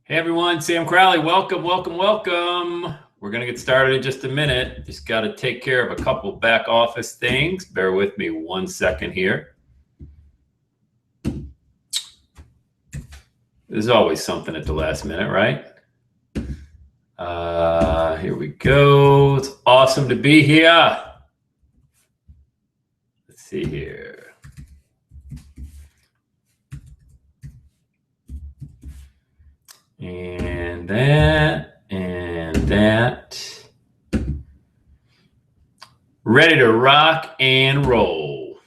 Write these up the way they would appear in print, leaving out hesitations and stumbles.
Hey everyone, Sam Crowley. Welcome, welcome, welcome. We're going to get started in just a minute. Just got to take care of a couple back office things. Bear with me 1 second here. There's always something at the last minute, right? Here we go. It's awesome to be here. Let's see here. And that, and that. Ready to rock and roll.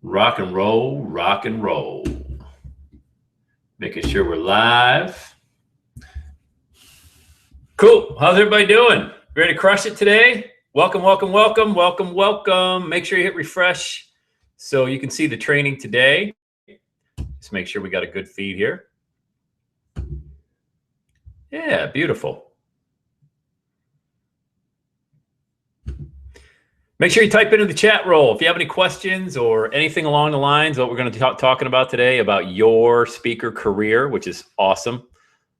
Rock and roll, rock and roll. Making sure we're live. Cool. How's everybody doing? Ready to crush it today? Welcome, welcome, welcome, welcome, welcome. Make sure you hit refresh so you can see the training today. Just make sure we got a good feed here. Yeah, beautiful. Make sure you type into the chat roll if you have any questions or anything along the lines of what we're going to be talking about today about your speaker career, which is awesome.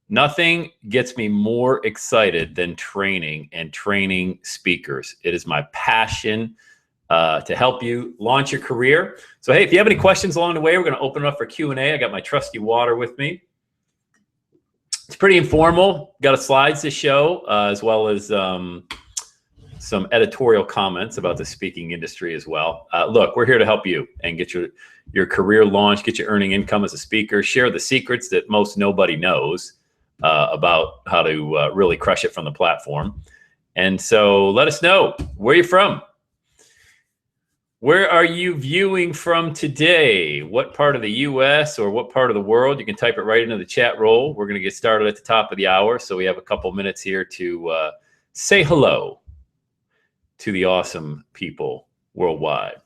Nothing gets me more excited than training and training speakers. It is my passion to help you launch your career. So, hey, if you have any questions along the way, we're going to open it up for Q&A. I got my trusty water with me. It's pretty informal. Got a slides to show as well as some editorial comments about the speaking industry as well. Look, we're here to help you and get your career launched, get you earning income as a speaker, share the secrets that most nobody knows about how to really crush it from the platform. And so let us know where you're from. Where are you viewing from today? What part of the US or what part of the world? You can type it right into the chat roll. We're going to get started at the top of the hour. So we have a couple minutes here to say hello to the awesome people worldwide.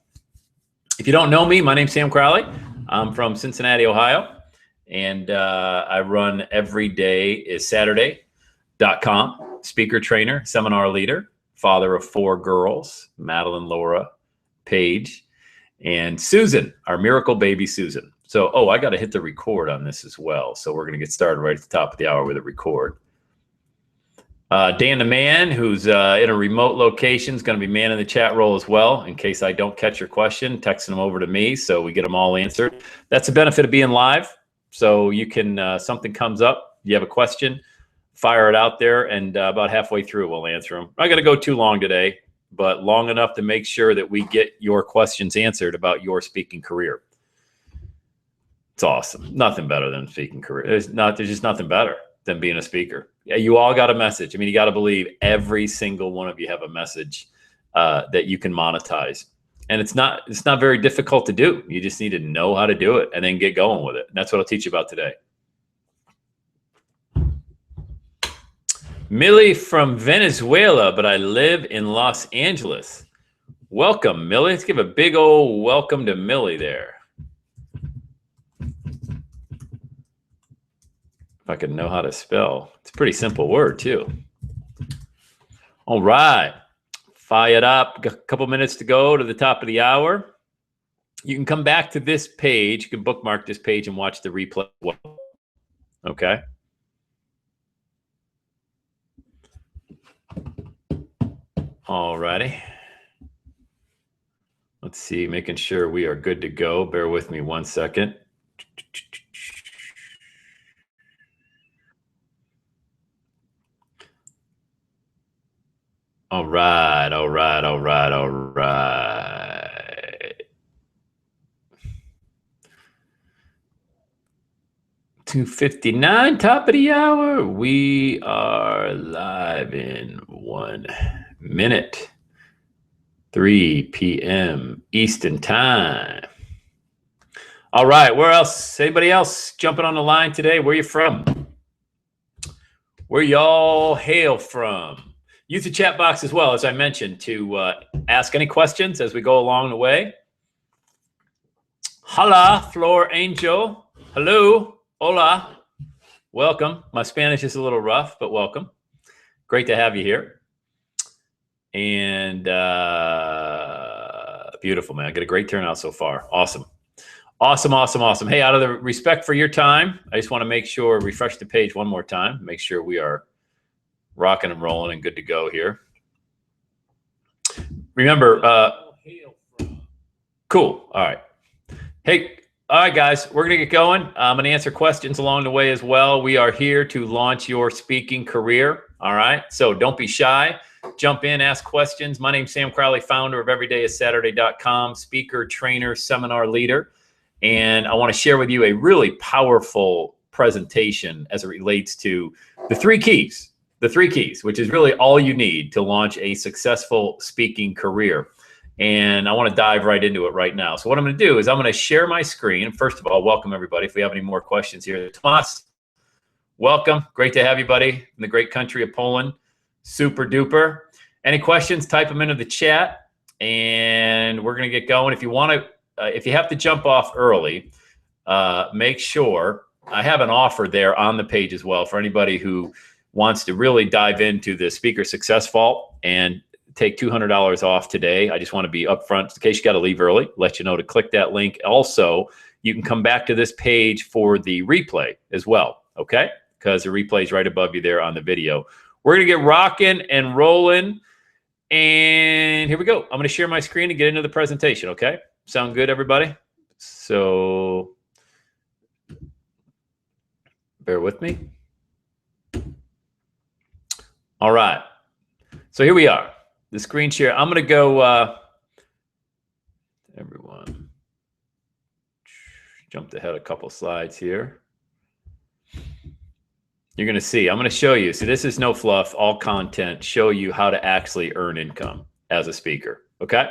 If you don't know me, my name's Sam Crowley. I'm from Cincinnati, Ohio, and I run everydayissaturday.com, speaker trainer, seminar leader, father of 4 girls, Madeline, Laura, Paige, and Susan, our miracle baby Susan. So, I got to hit the record on this as well. So we're going to get started right at the top of the hour with a record. Dan the Man, who's in a remote location, is going to be manning the chat roll as well. In case I don't catch your question, texting them over to me so we get them all answered. That's the benefit of being live. So you can, something comes up, you have a question, fire it out there, and about halfway through we'll answer them. I'm not going to go too long today, but long enough to make sure that we get your questions answered about your speaking career. It's awesome. Nothing better than speaking career. There's just nothing better than being a speaker. Yeah, you all got a message. I mean, you got to believe every single one of you have a message that you can monetize. And it's not very difficult to do. You just need to know how to do it and then get going with it. And that's what I'll teach you about today. Millie from Venezuela, but I live in Los Angeles. Welcome, Millie. Let's give a big old welcome to Millie there. If I could know how to spell. It's a pretty simple word, too. All right. Fire it up. A couple minutes to go to the top of the hour. You can come back to this page. You can bookmark this page and watch the replay. Okay. All righty. Let's see, making sure we are good to go. Bear with me 1 second. All right. 2:59, top of the hour. We are live in 1 minute. 3 p.m. Eastern time. All right, where else? Anybody else jumping on the line today? Where you from? Where y'all hail from? Use the chat box as well, as I mentioned, to ask any questions as we go along the way. Hola, Flor Angel. Hello. Hola. Welcome. My Spanish is a little rough, but welcome. Great to have you here. And beautiful, man. Got a great turnout so far. Awesome. Awesome, awesome, awesome. Hey, out of the respect for your time, I just want to make sure, refresh the page one more time, make sure we are rocking and rolling and good to go here. Remember, cool. All right. Hey, all right, guys, we're going to get going. I'm going to answer questions along the way as well. We are here to launch your speaking career. All right. So don't be shy. Jump in, ask questions. My name's Sam Crowley, founder of EverydayIsSaturday.com, speaker, trainer, seminar leader. And I want to share with you a really powerful presentation as it relates to the three keys, which is really all you need to launch a successful speaking career. And I want to dive right into it right now. So what I'm going to do is I'm going to share my screen. First of all, welcome everybody. If we have any more questions here, Tomas, welcome. Great to have you, buddy, in the great country of Poland. Super duper. Any questions, type them into the chat and we're going to get going. If you want to, if you have to jump off early, make sure I have an offer there on the page as well for anybody who wants to really dive into the Speaker Success Vault and take $200 off today. I just want to be upfront in case you got to leave early, let you know to click that link. Also, you can come back to this page for the replay as well, okay? Because the replay is right above you there on the video. We're going to get rocking and rolling. And here we go. I'm going to share my screen and get into the presentation, okay? Sound good, everybody? So bear with me. All right. So here we are. The screen share. I'm going to go, everyone, jumped ahead a couple slides here. You're going to see, I'm going to show you. So this is no fluff, all content, show you how to actually earn income as a speaker. Okay.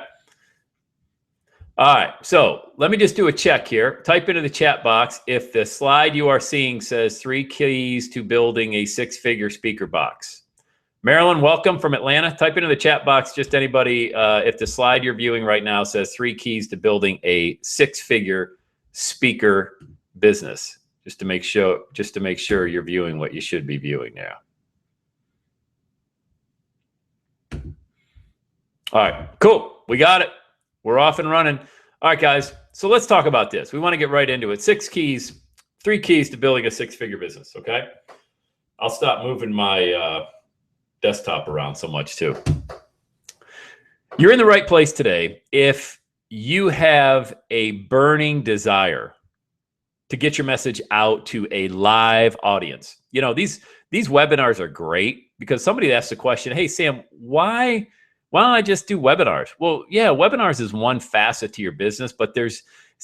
All right. So let me just do a check here. Type into the chat box if the slide you are seeing says 3 keys to building a 6-figure speaker box. Marilyn, welcome from Atlanta. Type into the chat box, just anybody, if the slide you're viewing right now says 3 keys to building a 6-figure speaker business, just to make sure you're viewing what you should be viewing now. All right, cool. We got it. We're off and running. All right, guys. So let's talk about this. We want to get right into it. 3 keys to building a 6-figure business. Okay. I'll stop moving my desktop around so much too. You're in the right place today if you have a burning desire to get your message out to a live audience. You know, these webinars are great because somebody asked the question, hey, Sam, why don't I just do webinars? Well, yeah, webinars is one facet to your business, but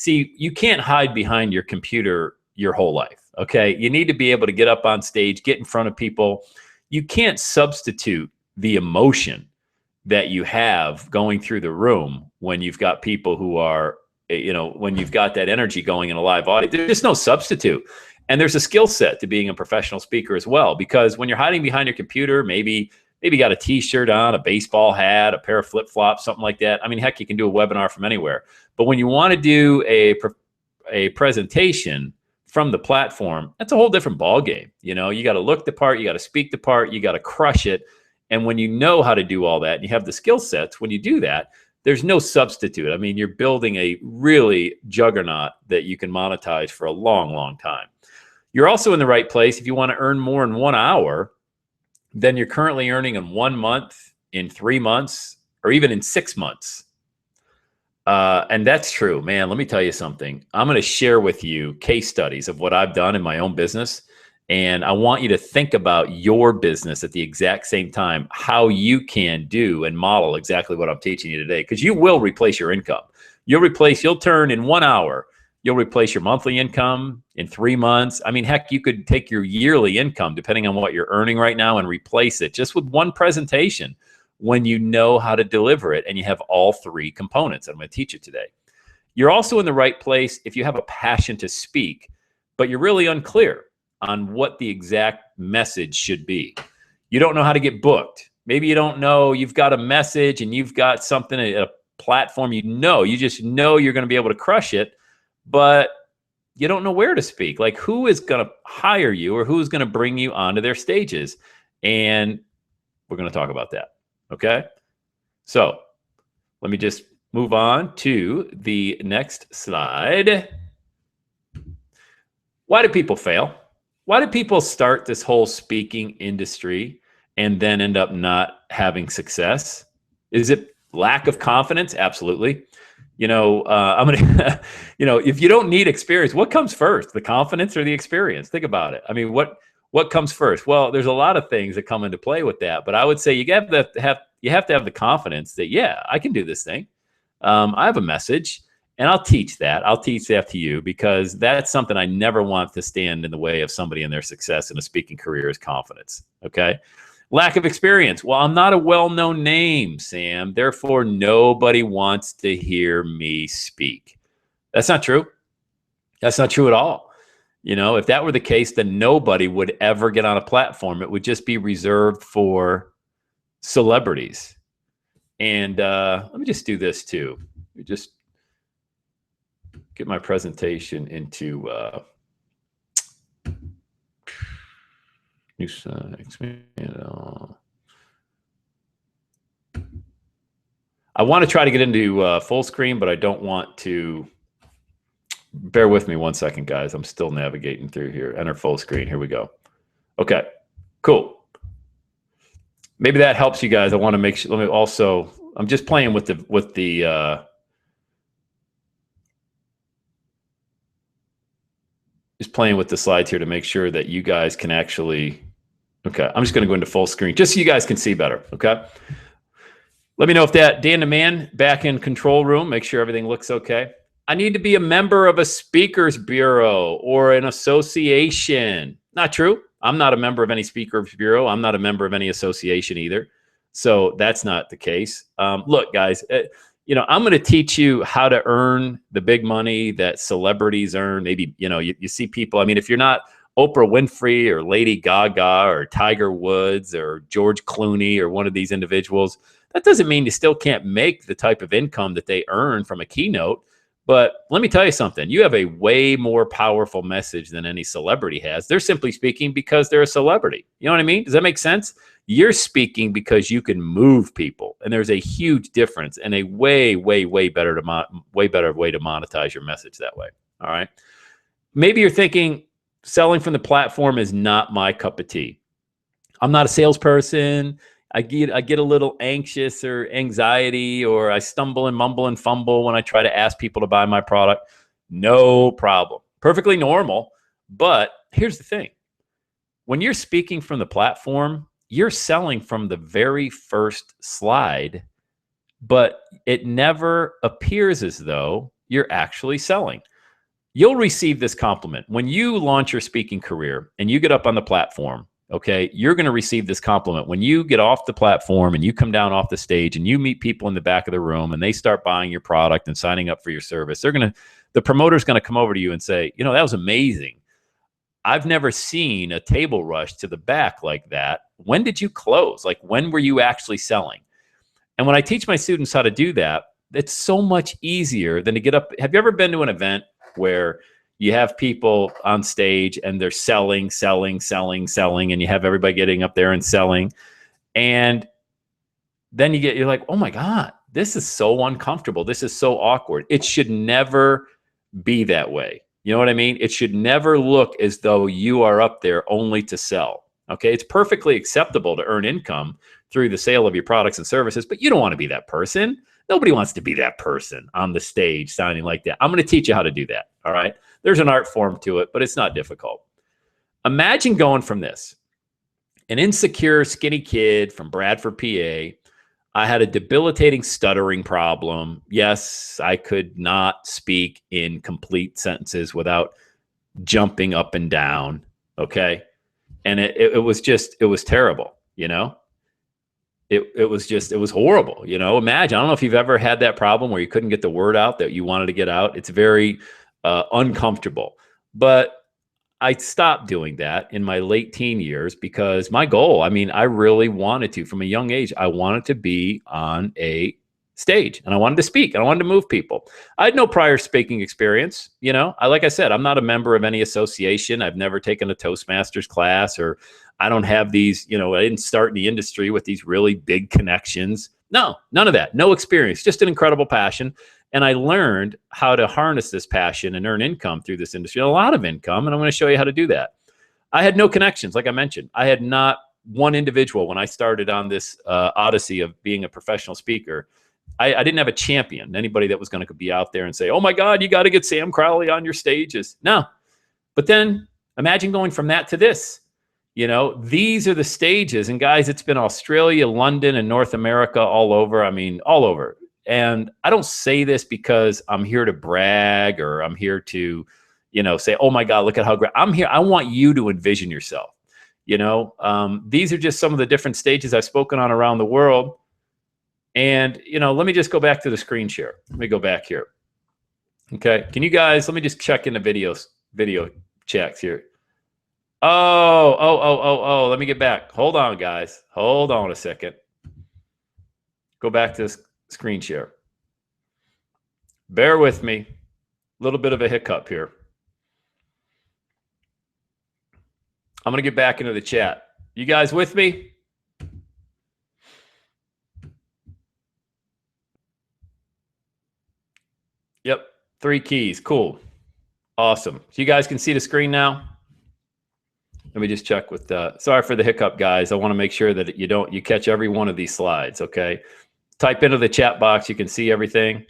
you can't hide behind your computer your whole life, okay? You need to be able to get up on stage, get in front of people. You can't substitute the emotion that you have going through the room when you've got people who are, when you've got that energy going in a live audience. There's just no substitute. And there's a skill set to being a professional speaker as well, because when you're hiding behind your computer, maybe you got a t-shirt on, a baseball hat, a pair of flip-flops, something like that. I mean, heck, you can do a webinar from anywhere. But when you want to do a presentation from the platform, that's a whole different ballgame. You know, you got to look the part, you got to speak the part, you got to crush it. And when you know how to do all that and you have the skill sets, when you do that, there's no substitute. I mean, you're building a really juggernaut that you can monetize for a long, long time. You're also in the right place if you want to earn more in 1 hour than you're currently earning in 1 month, in 3 months, or even in 6 months. And that's true, man. Let me tell you something. I'm going to share with you case studies of what I've done in my own business. And I want you to think about your business at the exact same time, how you can do and model exactly what I'm teaching you today, because you will replace your income. You'll turn in 1 hour, you'll replace your monthly income in 3 months. I mean, heck, you could take your yearly income, depending on what you're earning right now, and replace it just with one presentation when you know how to deliver it and you have all 3 components. I'm going to teach you today. You're also in the right place if you have a passion to speak, but you're really unclear on what the exact message should be. You don't know how to get booked. Maybe you don't know, you've got a message and you've got something, a platform, you just know you're going to be able to crush it, but you don't know where to speak. Like, who is going to hire you or who's going to bring you onto their stages? And we're going to talk about that. Okay. So let me just move on to the next slide. Why do people fail? Why do people start this whole speaking industry and then end up not having success? Is it lack of confidence? Absolutely. I'm gonna, if you don't need experience, what comes first, the confidence or the experience? Think about it. I mean, what comes first? Well, there's a lot of things that come into play with that, but I would say you have to have the confidence that, yeah, I can do this thing. I have a message, and I'll teach that. I'll teach that to you, because that's something I never want to stand in the way of somebody in their success in a speaking career, is confidence. Okay. Lack of experience. Well, I'm not a well-known name, Sam. Therefore, nobody wants to hear me speak. That's not true. That's not true at all. If that were the case, then nobody would ever get on a platform. It would just be reserved for celebrities. And let me just do this too. Let me just get my presentation into new expand. I want to try to get into full screen, but I don't want to. Bear with me 1 second, guys. I'm still navigating through here. Enter full screen. Here we go. Okay, cool. Maybe that helps you guys. I want to make sure. Let me also. I'm just playing with the. Just playing with the slides here to make sure that you guys can actually. Okay, I'm just going to go into full screen just so you guys can see better. Okay. Let me know if that Dan the Man back in control room. Make sure everything looks okay. I need to be a member of a speakers bureau or an association. Not true. I'm not a member of any speakers bureau. I'm not a member of any association either. So that's not the case. Look, guys, I'm going to teach you how to earn the big money that celebrities earn. Maybe, you see people. I mean, if you're not Oprah Winfrey or Lady Gaga or Tiger Woods or George Clooney or one of these individuals, that doesn't mean you still can't make the type of income that they earn from a keynote. But let me tell you something. You have a way more powerful message than any celebrity has. They're simply speaking because they're a celebrity. You know what I mean? Does that make sense? You're speaking because you can move people. And there's a huge difference and a way, way, way better way better way to monetize your message that way. All right. Maybe you're thinking selling from the platform is not my cup of tea. I'm not a salesperson. I get a little anxious or anxiety, or I stumble and mumble and fumble when I try to ask people to buy my product. No problem. Perfectly normal. But here's the thing. When you're speaking from the platform, you're selling from the very first slide, but it never appears as though you're actually selling. You'll receive this compliment. When you launch your speaking career and you get up on the platform, okay, you're going to receive this compliment. When you get off the platform and you come down off the stage and you meet people in the back of the room and they start buying your product and signing up for your service, the promoter's going to come over to you and say, that was amazing. I've never seen a table rush to the back like that. When did you close? Like, when were you actually selling? And when I teach my students how to do that, it's so much easier than to get up. Have you ever been to an event where you have people on stage and they're selling, and you have everybody getting up there and selling. And then you're like, oh my God, this is so uncomfortable. This is so awkward. It should never be that way. You know what I mean? It should never look as though you are up there only to sell. Okay. It's perfectly acceptable to earn income through the sale of your products and services, but you don't want to be that person. Nobody wants to be that person on the stage sounding like that. I'm going to teach you how to do that. All right. There's an art form to it, but it's not difficult. Imagine going from this. An insecure, skinny kid from Bradford, PA. I had a debilitating stuttering problem. Yes, I could not speak in complete sentences without jumping up and down. Okay. And it was terrible, It was horrible, Imagine, I don't know if you've ever had that problem where you couldn't get the word out that you wanted to get out. It's very uncomfortable. But I stopped doing that in my late teen years because my goal, I really wanted to, from a young age, I wanted to be on a stage and I wanted to speak and I wanted to move people. I had no prior speaking experience. Like I said, I'm not a member of any association. I've never taken a Toastmasters class, or I don't have these, I didn't start in the industry with these really big connections. No, none of that. No experience, just an incredible passion. And I learned how to harness this passion and earn income through this industry, a lot of income. And I'm going to show you how to do that. I had no connections. Like I mentioned, I had not one individual when I started on this odyssey of being a professional speaker. I didn't have a champion, anybody that was going to be out there and say, oh my God, you got to get Sam Crowley on your stages. No. But then imagine going from that to this. You know, these are the stages. And guys, it's been Australia, London, and North America, all over. I mean, all over. And I don't say this because I'm here to brag or I'm here to, you know, say, oh my God, look at how great I'm here. I want you to envision yourself. You know, these are just some of the different stages I've spoken on around the world. And, you know, let me just go back to the screen share. Let me go back here. Okay. Can you guys, let me just check in the video checks here. Oh, let me get back. Hold on, guys. Hold on a second. Go back to this screen share. Bear with me. A little bit of a hiccup here. I'm going to get back into the chat. You guys with me? Yep. 3 keys. Cool. Awesome. So you guys can see the screen now? Let me just check with sorry for the hiccup, guys. I want to make sure that you catch every one of these slides, okay? Type into the chat box. You can see everything.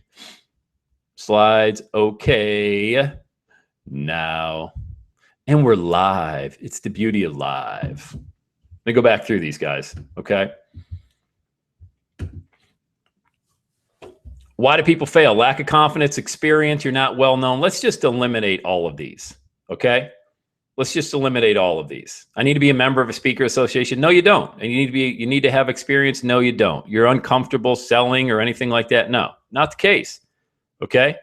Slides. Okay. Now. And we're live. It's the beauty of live. Let me go back through these, guys, okay? Why do people fail? Lack of confidence, experience, you're not well known. Let's just eliminate all of these, okay? Let's just eliminate all of these. I need to be a member of a speaker association. No, you don't. And you need to have experience. No, you don't. You're uncomfortable selling or anything like that. No, not the case. Okay?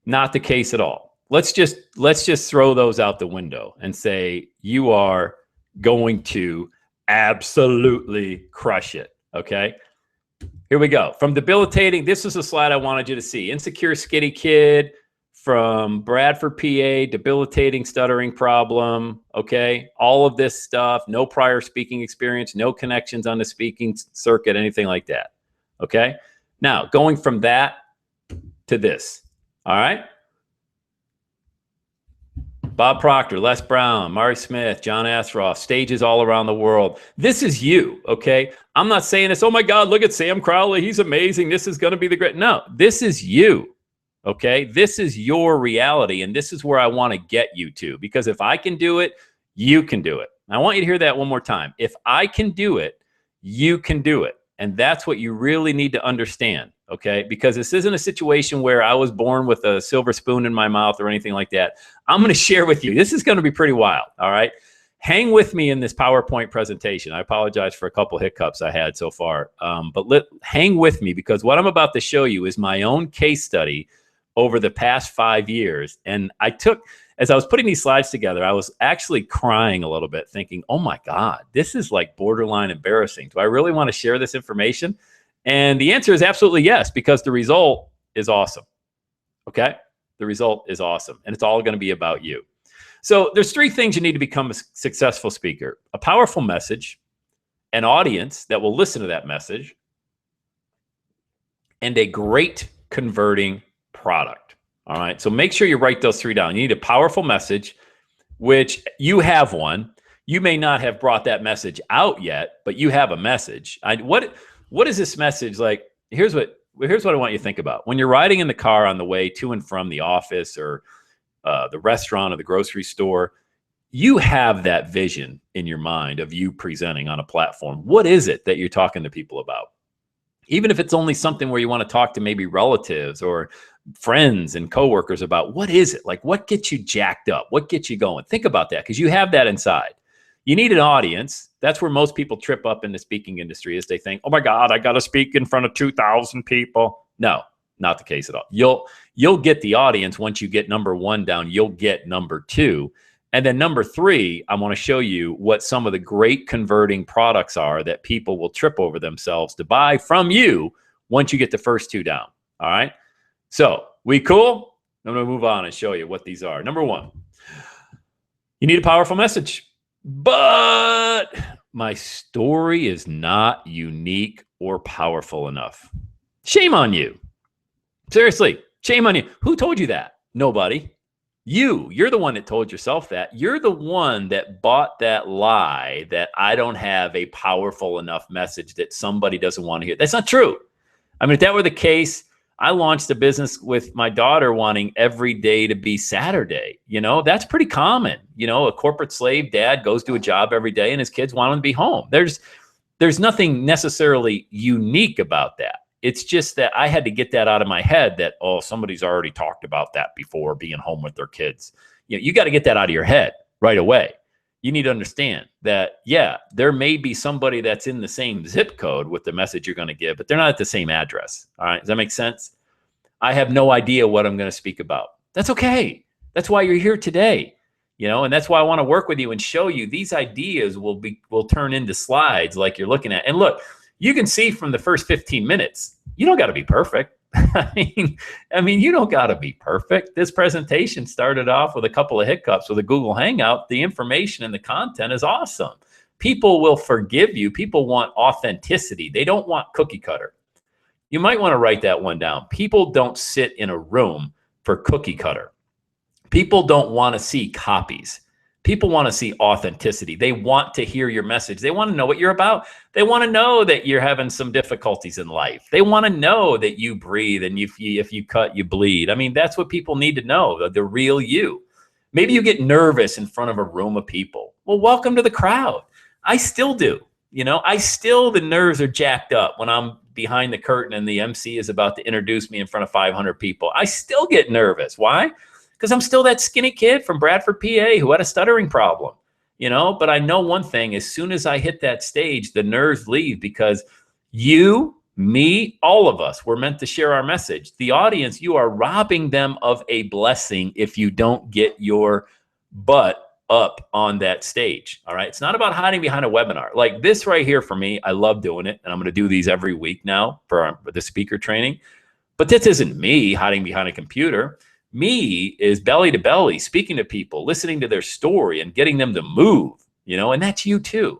Not the case at all. Let's just throw those out the window and say you are going to absolutely crush it. Okay? Here we go. From debilitating, this is a slide I wanted you to see. Insecure skinny kid from Bradford, PA, debilitating stuttering problem, okay? All of this stuff, no prior speaking experience, no connections on the speaking circuit, anything like that, okay? Now, going from that to this, all right? Bob Proctor, Les Brown, Mari Smith, John Assroff, stages all around the world. This is you, okay? I'm not saying this, oh my God, look at Sam Crowley, he's amazing, this is gonna be the great. No, this is you, okay? This is your reality, and this is where I wanna get you to, because if I can do it, you can do it. I want you to hear that one more time. If I can do it, you can do it. And that's what you really need to understand, okay? Because this isn't a situation where I was born with a silver spoon in my mouth or anything like that. I'm going to share with you. This is going to be pretty wild, all right? Hang with me in this PowerPoint presentation. I apologize for a couple hiccups I had so far, but hang with me, because what I'm about to show you is my own case study over the past 5 years. And as I was putting these slides together, I was actually crying a little bit thinking, oh my God, this is like borderline embarrassing. Do I really want to share this information? And the answer is absolutely yes, because the result is awesome. Okay? The result is awesome. And it's all going to be about you. So there's 3 things you need to become a successful speaker: a powerful message, an audience that will listen to that message, and a great converting product. All right. So make sure you write those 3 down. You need a powerful message, which you have one. You may not have brought that message out yet, but you have a message. What is this message like? Here's what I want you to think about. When you're riding in the car on the way to and from the office or the restaurant or the grocery store, you have that vision in your mind of you presenting on a platform. What is it that you're talking to people about? Even if it's only something where you want to talk to maybe relatives or friends and coworkers about, what is it? Like, what gets you jacked up? What gets you going? Think about that, because you have that inside. You need an audience. That's where most people trip up in the speaking industry, is they think, oh my God, I got to speak in front of 2,000 people. No, not the case at all. You'll get the audience. Once you get number 1 down, you'll get number 2. And then number 3, I want to show you what some of the great converting products are that people will trip over themselves to buy from you once you get the first 2 down. All right. So we cool? I'm going to move on and show you what these are. Number 1, you need a powerful message, but my story is not unique or powerful enough. Shame on you. Seriously, shame on you. Who told you that? Nobody. You're the one that told yourself that. You're the one that bought that lie that I don't have a powerful enough message that somebody doesn't want to hear. That's not true. I mean, if that were the case, I launched a business with my daughter wanting every day to be Saturday. You know, that's pretty common. You know, a corporate slave dad goes to a job every day and his kids want him to be home. There's nothing necessarily unique about that. It's just that I had to get that out of my head that, oh, somebody's already talked about that before, being home with their kids. You know, you got to get that out of your head right away. You need to understand that, yeah, there may be somebody that's in the same zip code with the message you're going to give, but they're not at the same address. All right. Does that make sense? I have no idea what I'm going to speak about. That's okay. That's why you're here today. You know, and that's why I want to work with you and show you these ideas will turn into slides like you're looking at. And look, you can see from the first 15 minutes, you don't got to be perfect. I mean, you don't got to be perfect. This presentation started off with a couple of hiccups with a Google Hangout. The information and the content is awesome. People will forgive you. People want authenticity. They don't want cookie cutter. You might want to write that one down. People don't sit in a room for cookie cutter. People don't want to see copies. People want to see authenticity. They want to hear your message. They want to know what you're about. They want to know that you're having some difficulties in life. They want to know that you breathe and if you cut, you bleed. I mean, that's what people need to know, the real you. Maybe you get nervous in front of a room of people. Well, welcome to the crowd. I still do. You know, the nerves are jacked up when I'm behind the curtain and the MC is about to introduce me in front of 500 people. I still get nervous. Why? Because I'm still that skinny kid from Bradford, PA, who had a stuttering problem, you know. But I know one thing: as soon as I hit that stage, the nerves leave, because you, me, all of us, we're meant to share our message. The audience, you are robbing them of a blessing if you don't get your butt up on that stage. All right. It's not about hiding behind a webinar like this right here. For me, I love doing it, and I'm going to do these every week now for the speaker training. But this isn't me hiding behind a computer. Me is belly to belly, speaking to people, listening to their story and getting them to move, you know, and that's you too.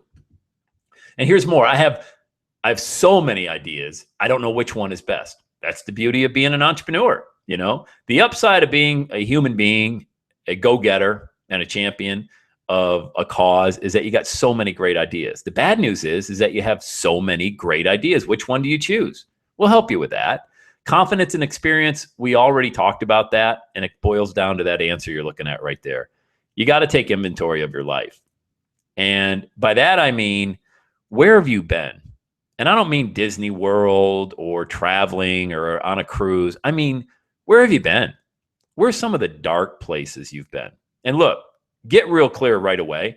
And here's more. I have so many ideas. I don't know which one is best. That's the beauty of being an entrepreneur. You know, the upside of being a human being, a go-getter and a champion of a cause is that you got so many great ideas. The bad news is that you have so many great ideas. Which one do you choose? We'll help you with that. Confidence and experience, we already talked about that, and it boils down to that answer you're looking at right there. You got to take inventory of your life. And by that, I mean, where have you been? And I don't mean Disney World or traveling or on a cruise. I mean, where have you been? Where's some of the dark places you've been? And look, get real clear right away.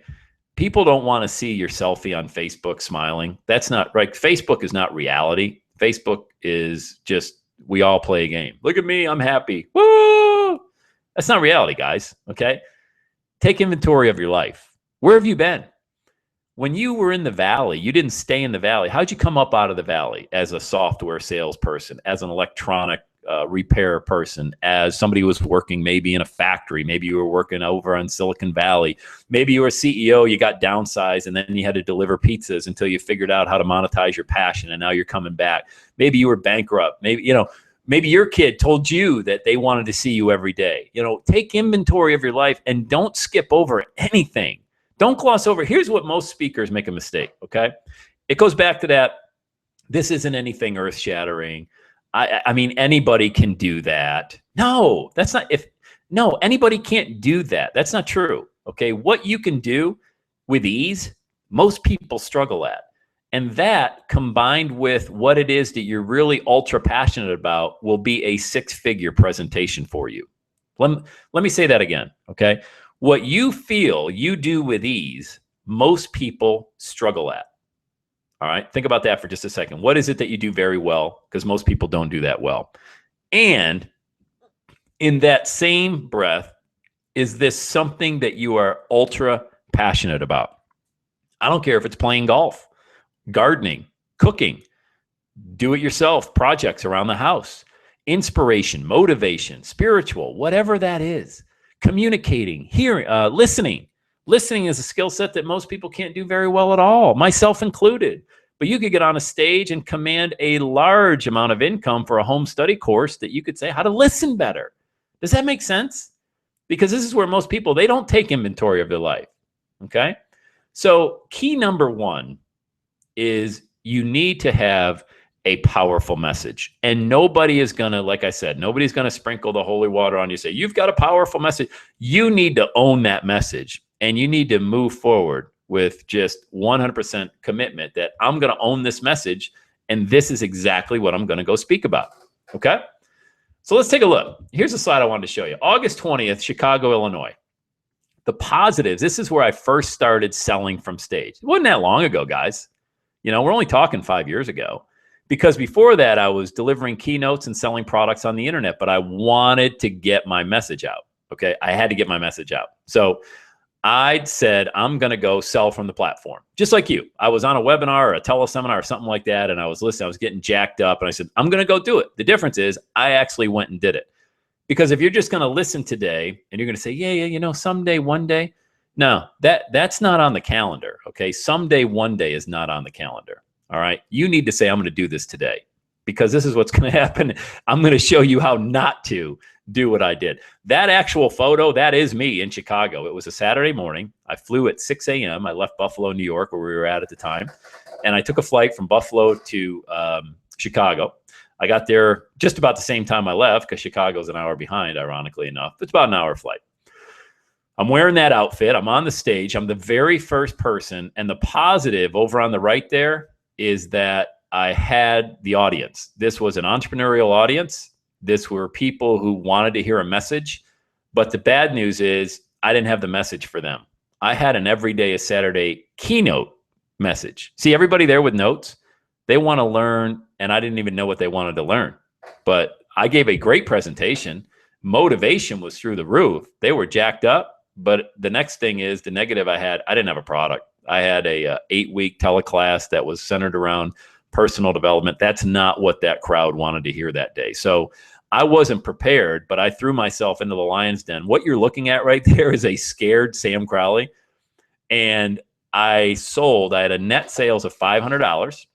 People don't want to see your selfie on Facebook smiling. That's not right. Facebook is not reality. Facebook is just, we all play a game. Look at me, I'm happy. Woo! That's not reality, guys. Okay? Take inventory of your life. Where have you been? When you were in the valley, you didn't stay in the valley. How'd you come up out of the valley as a software salesperson, as an electronic repair person, as somebody who was working maybe in a factory? Maybe you were working over on Silicon Valley. Maybe you were a CEO, you got downsized, and then you had to deliver pizzas until you figured out how to monetize your passion, and now you're coming back. Maybe you were bankrupt. Maybe, you know, maybe your kid told you that they wanted to see you every day. You know, take inventory of your life and don't skip over anything. Don't gloss over. Here's what most speakers make a mistake, okay? It goes back to that, this isn't anything earth-shattering. I mean, anybody can do that. No, that's not, no, anybody can't do that. That's not true, okay? What you can do with ease, most people struggle at. And that, combined with what it is that you're really ultra passionate about, will be a six-figure presentation for you. Let me say that again, okay? What you feel you do with ease, most people struggle at. All right, think about that for just a second. What is it that you do very well? Because most people don't do that well. And in that same breath, is this something that you are ultra passionate about? I don't care if it's playing golf, gardening, cooking, do-it-yourself projects around the house, inspiration, motivation, spiritual, whatever that is, communicating, hearing, listening. Listening is a skill set that most people can't do very well at all, myself included. but you could get on a stage and command a large amount of income for a home study course that you could say how to listen better. Does that make sense? Because this is where most people, they don't take inventory of their life. Okay. So key number one is you need to have a powerful message. And nobody is going to, like I said, nobody's going to sprinkle the holy water on you, say, you've got a powerful message. You need to own that message, and you need to move forward with just 100% commitment that I'm going to own this message, and this is exactly what I'm going to go speak about. Okay? So let's take a look. Here's a slide I wanted to show you. August 20th, Chicago, Illinois. The positives, this is where I first started selling from stage. It wasn't that long ago, guys. You know, we're only talking 5 years ago. Because before that, I was delivering keynotes and selling products on the internet, but I wanted to get my message out. Okay. I had to get my message out. So I said, I'm going to go sell from the platform. Just like you. I was on a webinar or a teleseminar or something like that, and I was listening. I was getting jacked up, and I said, I'm going to go do it. The difference is I actually went and did it. Because if you're just going to listen today and you're going to say, yeah, you know, someday, one day. No, that's not on the calendar. Okay. Someday, one day is not on the calendar. All right. You need to say, I'm going to do this today, because this is what's going to happen. I'm going to show you how not to do what I did. That actual photo, that is me in Chicago. It was a Saturday morning. I flew at 6 a.m. I left Buffalo, New York, where we were at the time. And I took a flight from Buffalo to Chicago. I got there just about the same time I left, because Chicago's an hour behind, ironically enough. It's about an hour flight. I'm wearing that outfit. I'm on the stage. I'm the very first person. And the positive over on the right there is that I had the audience. This was an entrepreneurial audience. This were people who wanted to hear a message. But the bad news is I didn't have the message for them. I had an everyday is Saturday keynote message. See, everybody there with notes, they want to learn, and I didn't even know what they wanted to learn. But I gave a great presentation. Motivation was through the roof. They were jacked up. But the next thing is the negative I didn't have a product. I had a 8-week teleclass that was centered around personal development. That's not what that crowd wanted to hear that day. So I wasn't prepared, but I threw myself into the lion's den. What you're looking at right there is a scared Sam Crowley. And I had a net sales of $500.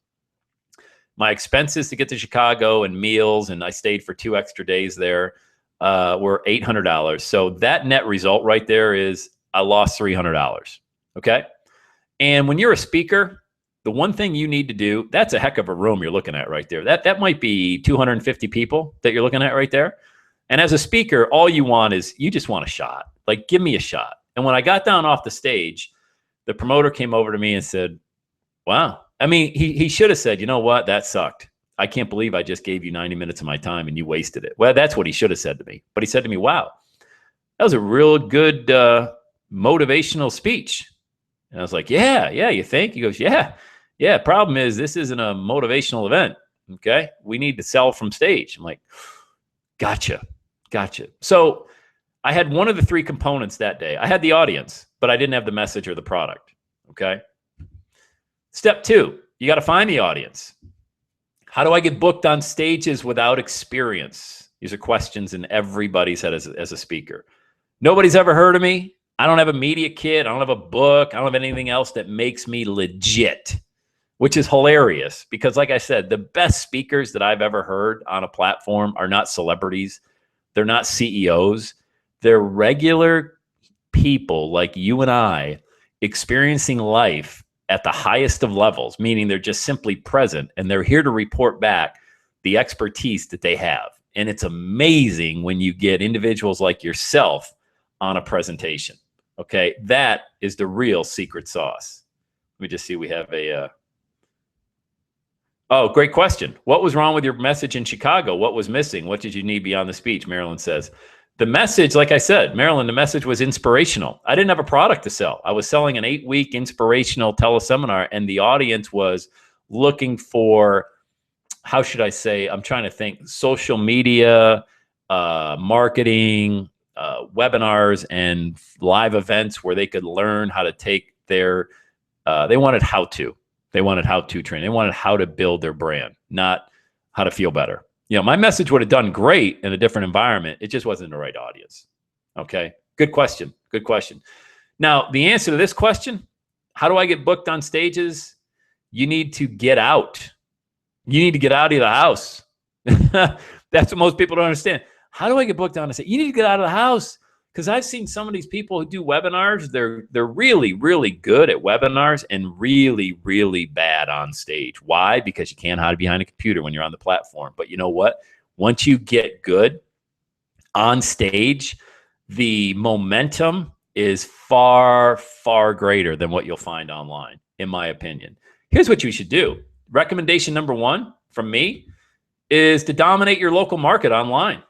My expenses to get to Chicago and meals, and I stayed for 2 extra days there, were $800. So that net result right there is I lost $300. Okay. And when you're a speaker, the one thing you need to do, that's a heck of a room you're looking at right there. That might be 250 people that you're looking at right there. And as a speaker, all you want is, you just want a shot. Like, give me a shot. And when I got down off the stage, the promoter came over to me and said, wow. I mean, he should have said, you know what? That sucked. I can't believe I just gave you 90 minutes of my time and you wasted it. Well, that's what he should have said to me. But he said to me, wow, that was a real good motivational speech. And I was like, yeah, you think? He goes, yeah. Problem is, this isn't a motivational event. Okay. We need to sell from stage. I'm like, gotcha. So I had one of the 3 components that day. I had the audience, but I didn't have the message or the product. Okay. Step 2, you got to find the audience. How do I get booked on stages without experience? These are questions in everybody's head as a speaker. Nobody's ever heard of me. I don't have a media kit. I don't have a book. I don't have anything else that makes me legit, which is hilarious, because like I said, the best speakers that I've ever heard on a platform are not celebrities. They're not CEOs. They're regular people like you and I, experiencing life at the highest of levels, meaning they're just simply present, and they're here to report back the expertise that they have. And it's amazing when you get individuals like yourself on a presentation. Okay, that is the real secret sauce. Let me just see, we have a oh, great question. What was wrong with your message in Chicago? What was missing? What did you need beyond the speech? Marilyn says. The message, like I said, Marilyn, the message was inspirational. I didn't have a product to sell. I was selling an 8-week inspirational teleseminar, and the audience was looking for, how should I say, I'm trying to think, social media, marketing, webinars, and live events where they could learn how to take their, they wanted how-to. They wanted how-to training. They wanted how to build their brand, not how to feel better. You know, my message would have done great in a different environment. It just wasn't the right audience. Okay. Good question. Now, the answer to this question, how do I get booked on stages? You need to get out. You need to get out of the house. That's what most people don't understand. How do I get booked on a stage? You need to get out of the house. Because I've seen some of these people who do webinars, they're really, really good at webinars and really, really bad on stage. Why? Because you can't hide behind a computer when you're on the platform. But you know what? Once you get good on stage, the momentum is far, far greater than what you'll find online, in my opinion. Here's what you should do. Recommendation number one from me is to dominate your local market online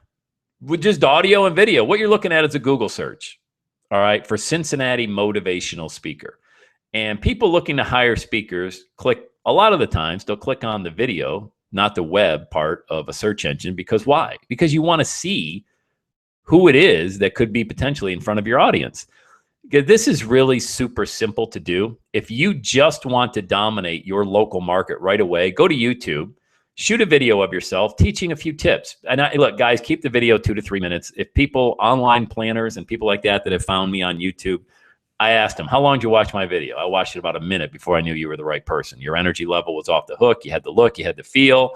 with just audio and video. What you're looking at is a Google search, all right, for Cincinnati motivational speaker. And people looking to hire speakers click, a lot of the times, they'll click on the video, not the web part of a search engine. Because why? Because you want to see who it is that could be potentially in front of your audience. This is really super simple to do. If you just want to dominate your local market right away, go to YouTube, shoot a video of yourself teaching a few tips. And look, guys, keep the video 2 to 3 minutes. If people, online planners and people like that have found me on YouTube, I asked them, how long did you watch my video? I watched it about a minute before I knew you were the right person. Your energy level was off the hook. You had the look, you had the feel.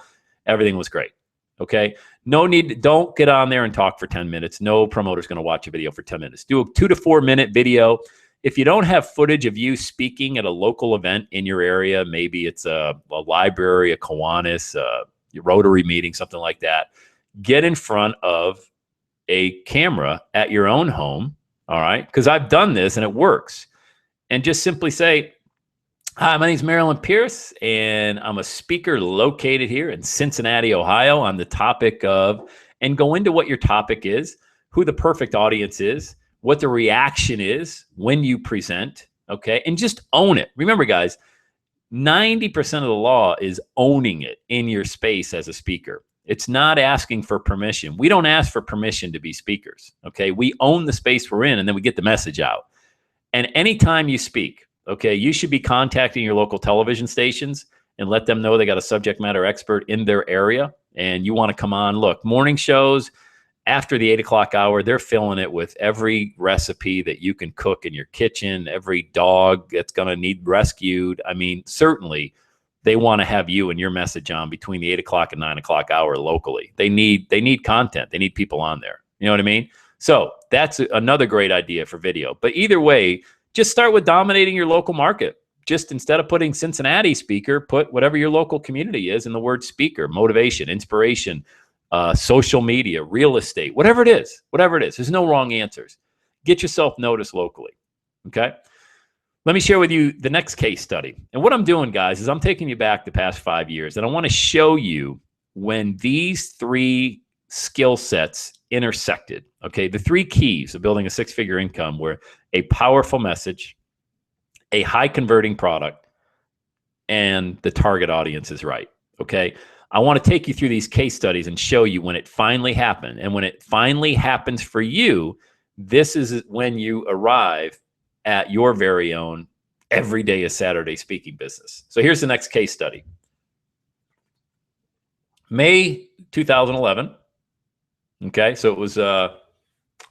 Everything was great. Okay. No need, don't get on there and talk for 10 minutes. No promoter's going to watch a video for 10 minutes. Do a 2 to 4 minute video. If you don't have footage of you speaking at a local event in your area, maybe it's a library, a Kiwanis, a Rotary meeting, something like that, get in front of a camera at your own home, all right? Because I've done this and it works. And just simply say, hi, my name's Marilyn Pierce, and I'm a speaker located here in Cincinnati, Ohio, on the topic of, and go into what your topic is, who the perfect audience is, what the reaction is when you present, okay? And just own it. Remember, guys, 90% of the law is owning it in your space as a speaker. It's not asking for permission. We don't ask for permission to be speakers, okay? We own the space we're in, and then we get the message out. And anytime you speak, okay, you should be contacting your local television stations and let them know they got a subject matter expert in their area, and you want to come on. Look, morning shows, after the 8 o'clock hour, they're filling it with every recipe that you can cook in your kitchen, every dog that's going to need rescued. I mean, certainly they want to have you and your message on between the 8 o'clock and 9 o'clock hour locally. They need content. They need people on there. You know what I mean? So that's another great idea for video. But either way, just start with dominating your local market. Just instead of putting Cincinnati speaker, put whatever your local community is in the word speaker, motivation, inspiration, social media, real estate, whatever it is. There's no wrong answers. Get yourself noticed locally, okay? Let me share with you the next case study. And what I'm doing, guys, is I'm taking you back the past 5 years, and I want to show you when these 3 skill sets intersected, okay? The 3 keys of building a 6-figure income were a powerful message, a high converting product, and the target audience is right, okay? I want to take you through these case studies and show you when it finally happened. And when it finally happens for you, this is when you arrive at your very own every day is Saturday speaking business. So here's the next case study. May 2011. Okay, so it was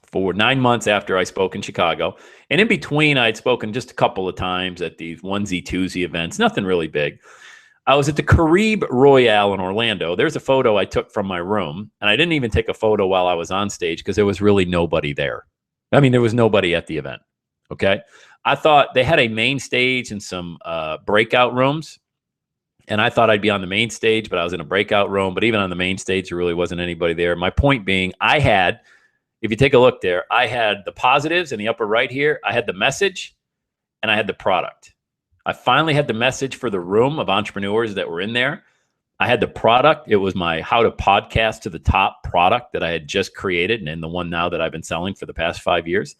for 9 months after I spoke in Chicago. And in between, I'd spoken just a couple of times at these onesie, twosie events, nothing really big. I was at the Caribe Royale in Orlando. There's a photo I took from my room, and I didn't even take a photo while I was on stage because there was really nobody there. I mean, there was nobody at the event, okay? I thought they had a main stage and some breakout rooms, and I thought I'd be on the main stage, but I was in a breakout room. But even on the main stage, there really wasn't anybody there. My point being, I had, if you take a look there, I had the positives in the upper right here. I had the message, and I had the product. I finally had the message for the room of entrepreneurs that were in there. I had the product. It was my How to Podcast to the Top product that I had just created, and the one now that I've been selling for the past 5 years.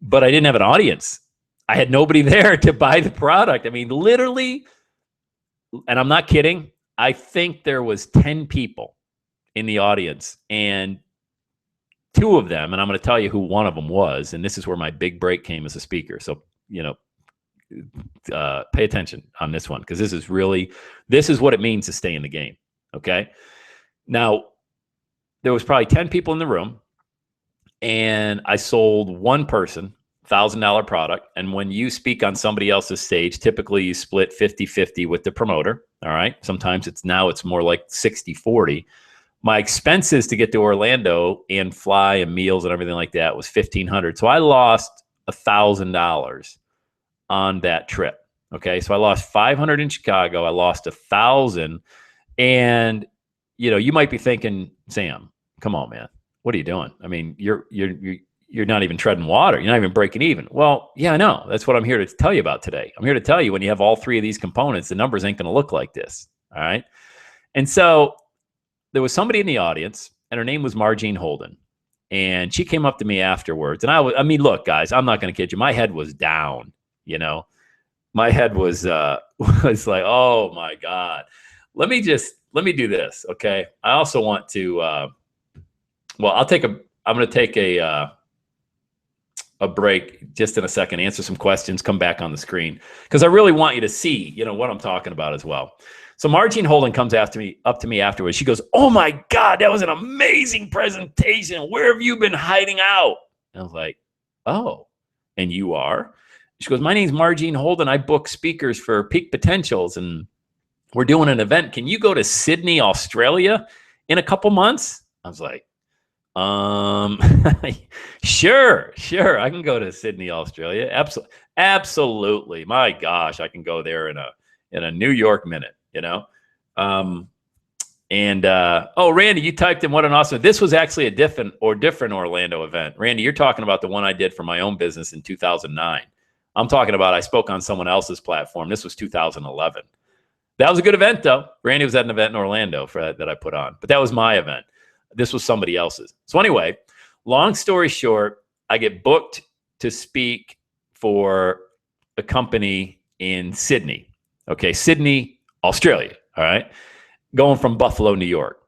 But I didn't have an audience. I had nobody there to buy the product. I mean, literally, and I'm not kidding, I think there was 10 people in the audience, and 2 of them, and I'm going to tell you who one of them was, and this is where my big break came as a speaker. So, you know, pay attention on this one, because this is what it means to stay in the game. Okay. Now, there was probably 10 people in the room, and I sold one person $1,000 product. And when you speak on somebody else's stage, typically you split 50-50 with the promoter. All right. Sometimes it's more like 60-40. My expenses to get to Orlando and fly and meals and everything like that was $1,500. So I lost $1,000 on that trip. Okay. So I lost 500 in Chicago. I lost 1,000. And, you might be thinking, Sam, come on, man. What are you doing? I mean, you're not even treading water. You're not even breaking even. Well, yeah, I know. That's what I'm here to tell you about today. I'm here to tell you when you have all three of these components, the numbers ain't going to look like this. All right. And so there was somebody in the audience, and her name was Margene Holden. And she came up to me afterwards. And I mean, look, guys, I'm not going to kid you. My head was down, My head was was like, oh my God. Let me do this. Okay. I also want to, I'm going to take a break just in a second, answer some questions, come back on the screen, because I really want you to see, what I'm talking about as well. So Margene Holden comes up to me afterwards. She goes, oh my God, that was an amazing presentation. Where have you been hiding out? And I was like, oh, and you are? She goes, my name's Margene Holden. I book speakers for Peak Potentials, and we're doing an event. Can you go to Sydney, Australia in a couple months? I was like, sure. I can go to Sydney, Australia. Absolutely. My gosh, I can go there in a New York minute, oh, Randy, you typed in what an awesome, this was actually a different Orlando event. Randy, you're talking about the one I did for my own business in 2009. I'm talking about, I spoke on someone else's platform. This was 2011. That was a good event though. Randy was at an event in Orlando that I put on, but that was my event. This was somebody else's. So anyway, long story short, I get booked to speak for a company in Sydney. Okay. Sydney, Australia. All right. Going from Buffalo, New York.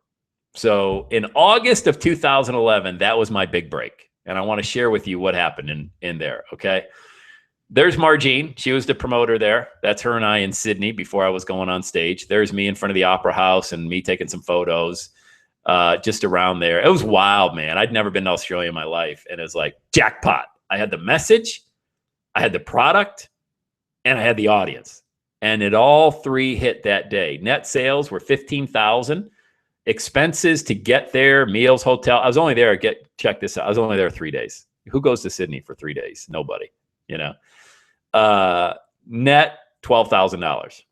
So in August of 2011, that was my big break. And I want to share with you what happened in there. Okay. There's Margene. She was the promoter there. That's her and I in Sydney before I was going on stage. There's me in front of the Opera House and me taking some photos just around there. It was wild, man. I'd never been to Australia in my life. And it was like jackpot. I had the message, I had the product, and I had the audience. And it all three hit that day. Net sales were 15,000. Expenses to get there, meals, hotel. I was only there, check this out. I was only there 3 days. Who goes to Sydney for 3 days? Nobody, net $12,000.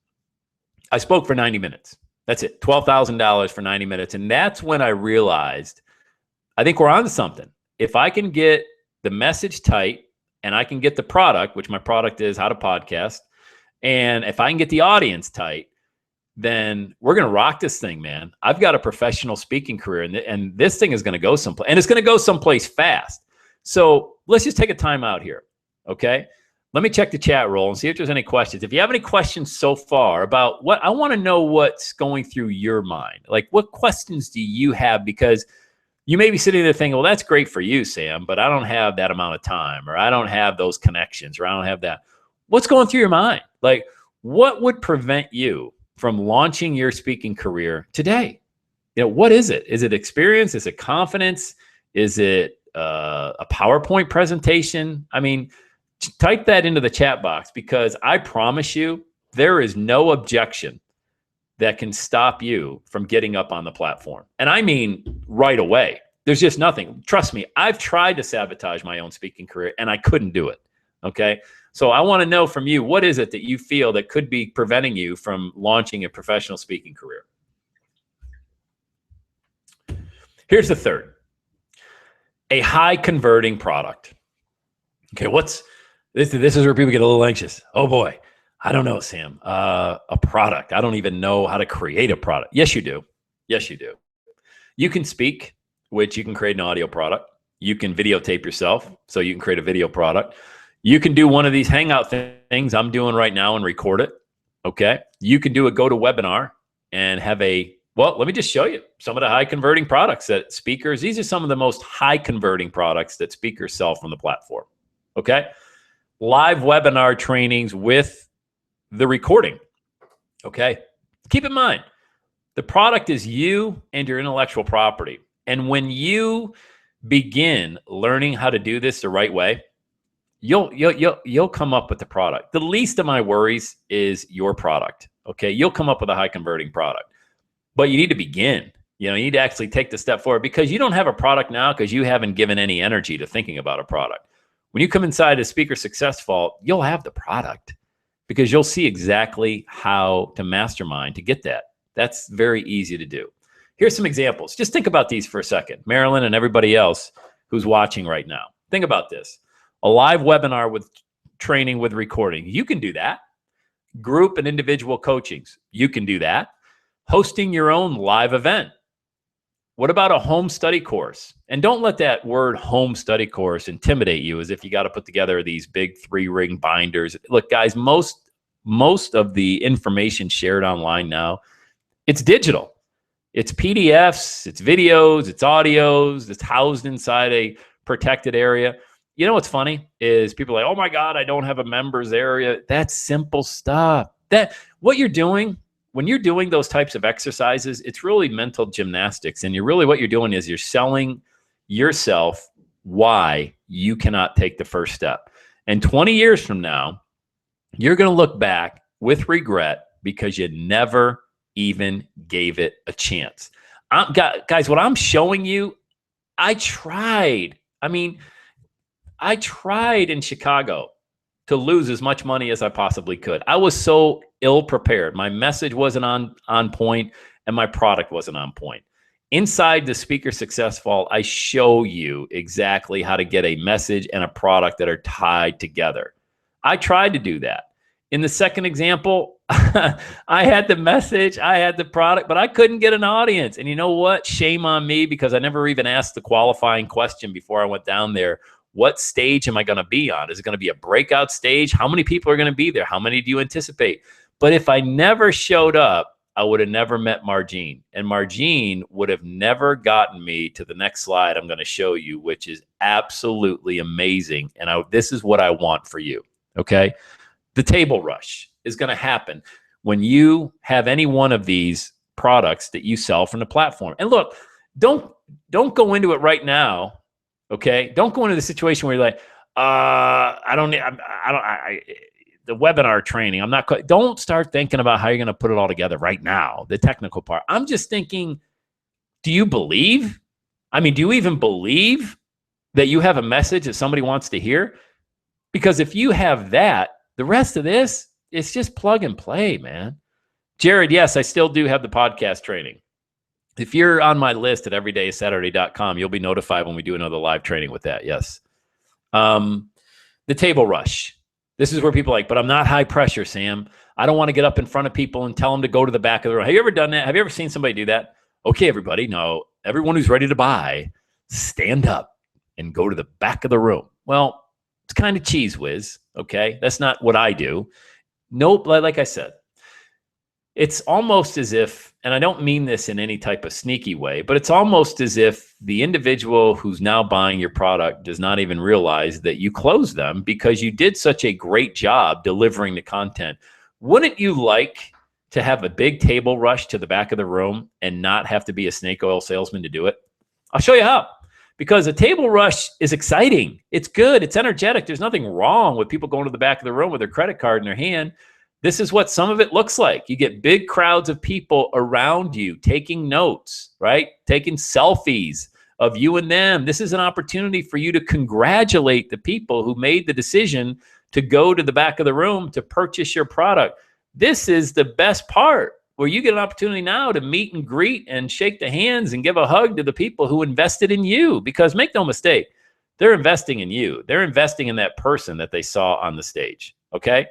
I spoke for 90 minutes. That's it. $12,000 for 90 minutes. And that's when I realized, I think we're on to something. If I can get the message tight and I can get the product, which my product is how to podcast, and if I can get the audience tight, then we're going to rock this thing, man. I've got a professional speaking career, and this thing is going to go someplace, and it's going to go someplace fast. So let's just take a time out here. Okay. Let me check the chat roll and see if there's any questions. If you have any questions so far about I want to know what's going through your mind. Like, what questions do you have? Because you may be sitting there thinking, well, that's great for you, Sam, but I don't have that amount of time, or I don't have those connections, or I don't have that. What's going through your mind? Like, what would prevent you from launching your speaking career today? What is it? Is it experience? Is it confidence? Is it a PowerPoint presentation? I mean, type that into the chat box, because I promise you, there is no objection that can stop you from getting up on the platform. And I mean, right away. There's just nothing. Trust me, I've tried to sabotage my own speaking career and I couldn't do it. Okay. So I want to know from you, what is it that you feel that could be preventing you from launching a professional speaking career? Here's the third: a high converting product. Okay. This is where people get a little anxious. Oh boy, I don't know, Sam. A product. I don't even know how to create a product. Yes, you do. Yes, you do. You can speak, which you can create an audio product. You can videotape yourself, so you can create a video product. You can do one of these hangout things I'm doing right now and record it. Okay. You can do a GoToWebinar and have well, let me just show you some of the high converting products that speakers, these are some of the most high converting products that speakers sell from the platform. Okay. Live webinar trainings with the recording. Okay. Keep in mind, the product is you and your intellectual property. And when you begin learning how to do this the right way, you'll come up with the product. The least of my worries is your product. Okay. You'll come up with a high converting product, but you need to begin. You need to actually take the step forward, because you don't have a product now because you haven't given any energy to thinking about a product. When you come inside a Speaker Success Vault, you'll have the product, because you'll see exactly how to mastermind to get that. That's very easy to do. Here's some examples. Just think about these for a second. Marilyn and everybody else who's watching right now. Think about this. A live webinar with training with recording. You can do that. Group and individual coachings. You can do that. Hosting your own live event. What about a home study course? And don't let that word home study course intimidate you as if you got to put together these big 3-ring binders. Look, guys, most of the information shared online now, it's digital. It's PDFs, it's videos, it's audios, it's housed inside a protected area. You know what's funny is people are like, oh my God, I don't have a members area. That's simple stuff. What you're doing, when you're doing those types of exercises, it's really mental gymnastics. And what you're doing is you're selling yourself why you cannot take the first step. And 20 years from now, you're going to look back with regret because you never even gave it a chance. Guys, what I'm showing you, I tried. I tried in Chicago to lose as much money as I possibly could. I was so ill prepared. My message wasn't on point, and my product wasn't on point. Inside the Speaker Success Vault, I show you exactly how to get a message and a product that are tied together. I tried to do that. In the second example, I had the message, I had the product, but I couldn't get an audience. And you know what? Shame on me, because I never even asked the qualifying question before I went down there. What stage am I going to be on? Is it going to be a breakout stage? How many people are going to be there? How many do you anticipate? But if I never showed up, I would have never met Margene. And Margene would have never gotten me to the next slide I'm going to show you, which is absolutely amazing. And this is what I want for you, okay? The table rush is going to happen when you have any one of these products that you sell from the platform. And look, don't go into it right now. Okay. Don't go into the situation where you're like, the webinar training, don't start thinking about how you're going to put it all together right now, the technical part. I'm just thinking, do you believe? Do you even believe that you have a message that somebody wants to hear? Because if you have that, the rest of this, it's just plug and play, man. Jared, yes, I still do have the podcast training. If you're on my list at everydaysaturday.com, you'll be notified when we do another live training with that. Yes. The table rush. This is where people are like, but I'm not high pressure, Sam. I don't want to get up in front of people and tell them to go to the back of the room. Have you ever done that? Have you ever seen somebody do that? Okay, everybody. No, everyone who's ready to buy, stand up and go to the back of the room. Well, it's kind of cheese whiz. Okay. That's not what I do. Nope. Like I said, it's almost as if, and I don't mean this in any type of sneaky way, but it's almost as if the individual who's now buying your product does not even realize that you closed them because you did such a great job delivering the content. Wouldn't you like to have a big table rush to the back of the room and not have to be a snake oil salesman to do it? I'll show you how. Because a table rush is exciting. It's good. It's energetic. There's nothing wrong with people going to the back of the room with their credit card in their hand. This is what some of it looks like. You get big crowds of people around you taking notes, right? Taking selfies of you and them. This is an opportunity for you to congratulate the people who made the decision to go to the back of the room to purchase your product. This is the best part, where you get an opportunity now to meet and greet and shake the hands and give a hug to the people who invested in you. Because make no mistake, they're investing in you. They're investing in that person that they saw on the stage. Okay?